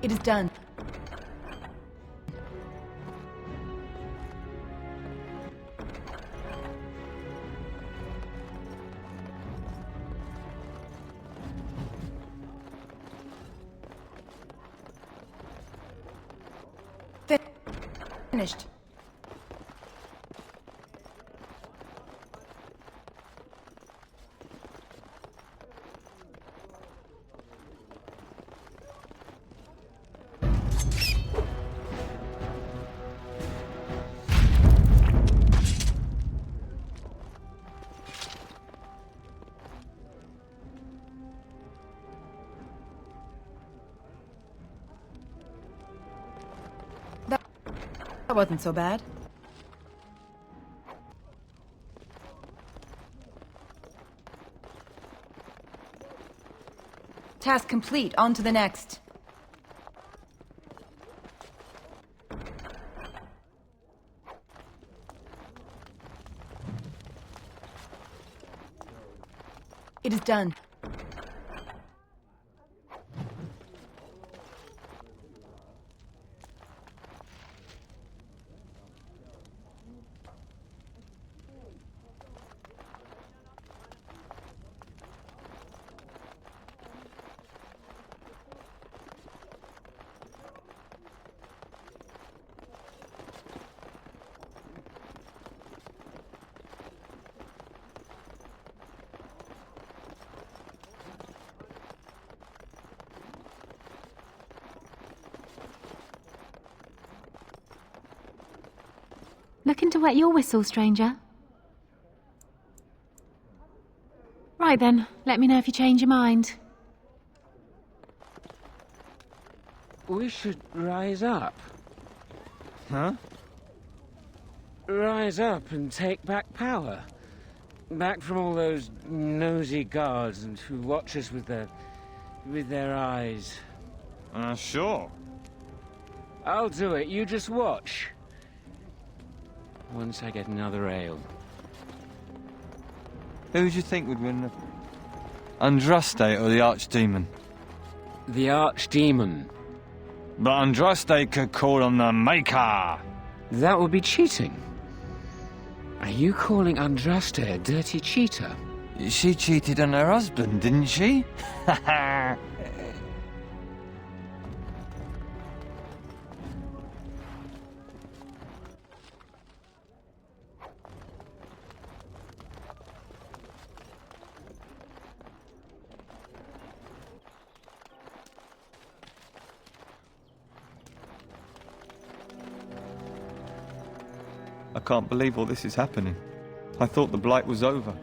S4: It is done. Finished. That wasn't so bad. Task complete. On to the next. It is done.
S2: Looking to wet your whistle, stranger? Right then, let me know if you change your mind.
S19: We should rise up.
S17: Huh?
S19: Rise up and take back power. Back from all those nosy guards and who watch us with their eyes.
S17: Sure.
S19: I'll do it, you just watch. Once I get another ale.
S17: Who do you think would win? Andraste or the Archdemon?
S19: The Archdemon.
S17: But Andraste could call on the Maker.
S19: That would be cheating. Are you calling Andraste a dirty cheater?
S17: She cheated on her husband, didn't she? I can't believe all this is happening. I thought the Blight was over.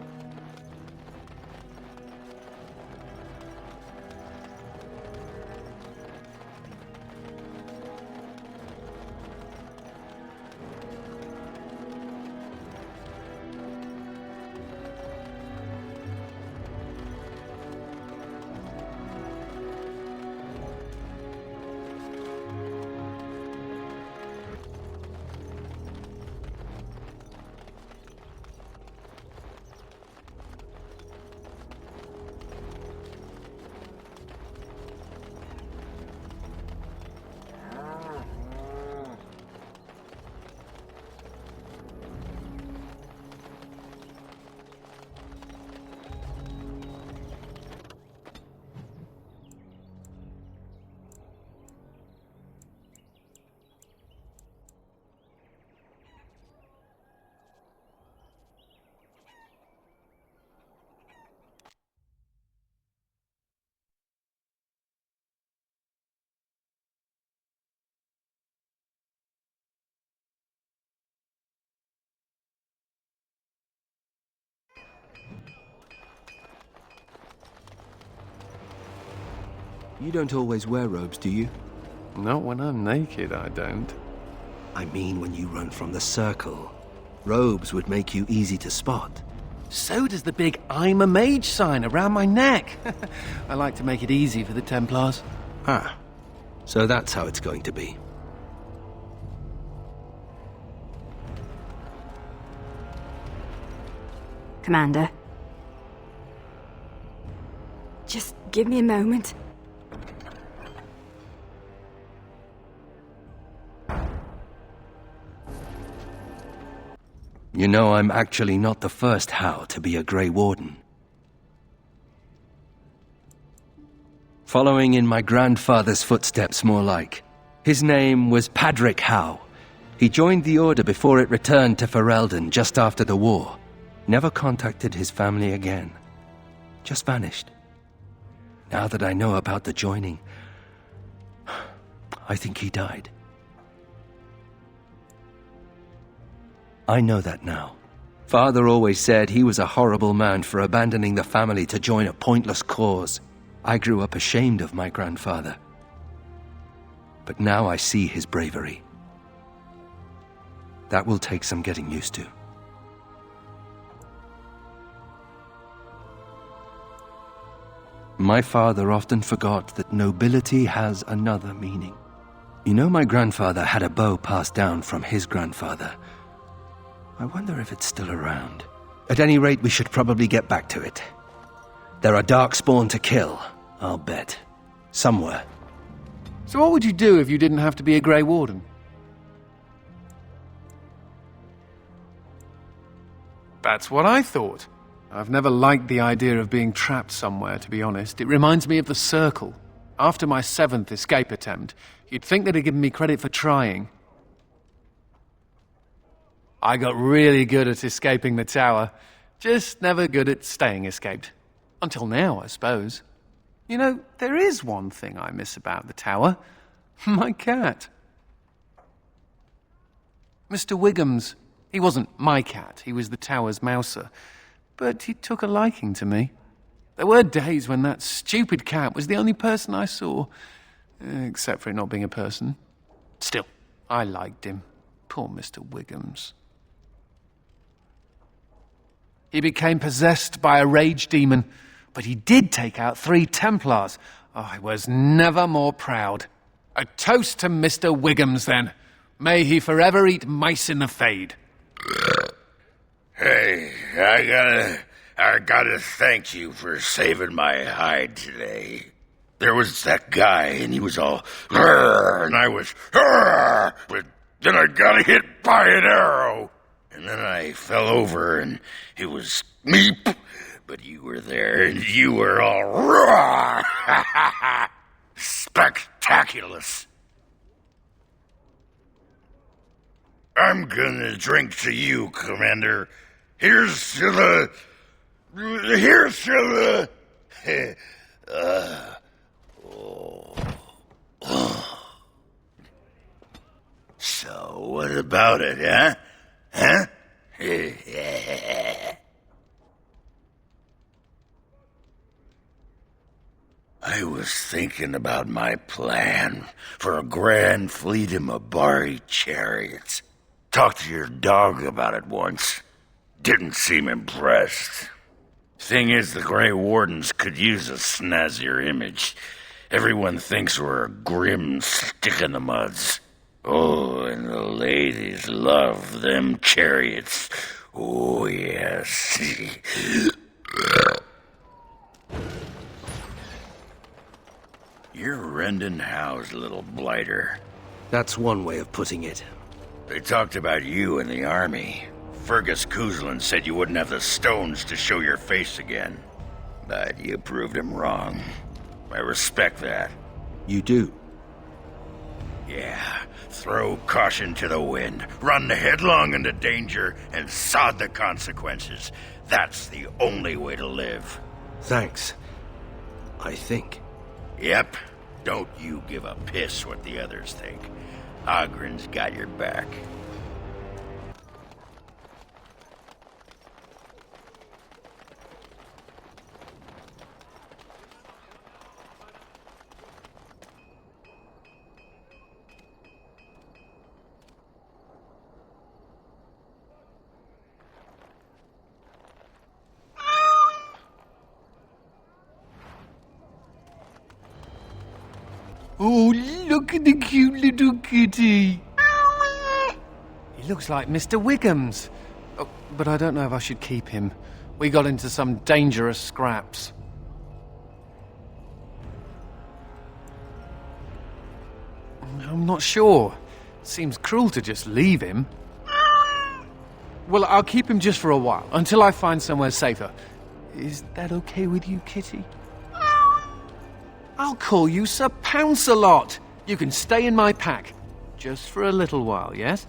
S9: You don't always wear robes, do you?
S8: Not when I'm naked, I don't.
S9: I mean when you run from the circle. Robes would make you easy to spot.
S8: So does the big I'm a mage sign around my neck. I like to make it easy for the Templars.
S9: Ah, so that's how it's going to be.
S12: Commander. Just give me a moment.
S9: You know, I'm actually not the first How to be a Grey Warden. Following in my grandfather's footsteps, more like. His name was Padric How. He joined the Order before it returned to Ferelden just after the war. Never contacted his family again. Just vanished. Now that I know about the joining, I think he died. I know that now. Father always said he was a horrible man for abandoning the family to join a pointless cause. I grew up ashamed of my grandfather. But now I see his bravery. That will take some getting used to. My father often forgot that nobility has another meaning. You know, my grandfather had a bow passed down from his grandfather. I wonder if it's still around. At any rate, we should probably get back to it. There are darkspawn to kill, I'll bet. Somewhere.
S8: So what would you do if you didn't have to be a Grey Warden? That's what I thought. I've never liked the idea of being trapped somewhere, to be honest. It reminds me of the Circle. After my 7th escape attempt, you'd think they'd have given me credit for trying. I got really good at escaping the tower, just never good at staying escaped. Until now, I suppose. You know, there is one thing I miss about the tower. My cat. Mr. Wiggums. He wasn't my cat, he was the tower's mouser. But he took a liking to me. There were days when that stupid cat was the only person I saw. Except for it not being a person. Still, I liked him. Poor Mr. Wiggums. He became possessed by a rage demon, but he did take out 3 Templars. I was never more proud. A toast to Mr. Wiggums, then. May he forever eat mice in the Fade.
S6: Hey, I gotta thank you for saving my hide today. There was that guy, and he was all, and I was, but then I got hit by an arrow. And then I fell over, and it was meep, but you were there, and you were all raw. Spectaculous. I'm gonna drink to you, Commander. Here's to the... So, what about it, huh? Huh? I was thinking about my plan for a grand fleet of Mabari chariots. Talked to your dog about it once. Didn't seem impressed. Thing is, the Grey Wardens could use a snazzier image. Everyone thinks we're a grim stick-in-the-muds. Oh, and the ladies love them chariots. Oh, yes. You're Rendon Howe's little blighter.
S9: That's one way of putting it.
S6: They talked about you in the army. Fergus Kuzlin said you wouldn't have the stones to show your face again. But you proved him wrong. I respect that.
S9: You do?
S6: Yeah. Throw caution to the wind, run headlong into danger, and sod the consequences. That's the only way to live.
S9: Thanks. I think.
S6: Yep. Don't you give a piss what the others think. Ogren's got your back.
S8: Oh, look at the cute little kitty. He looks like Mr. Wiggums. Oh, but I don't know if I should keep him. We got into some dangerous scraps. I'm not sure. Seems cruel to just leave him. Well, I'll keep him just for a while, until I find somewhere safer. Is that okay with you, Kitty? I'll call you Sir Pounce-a-lot. You can stay in my pack. Just for a little while, yes?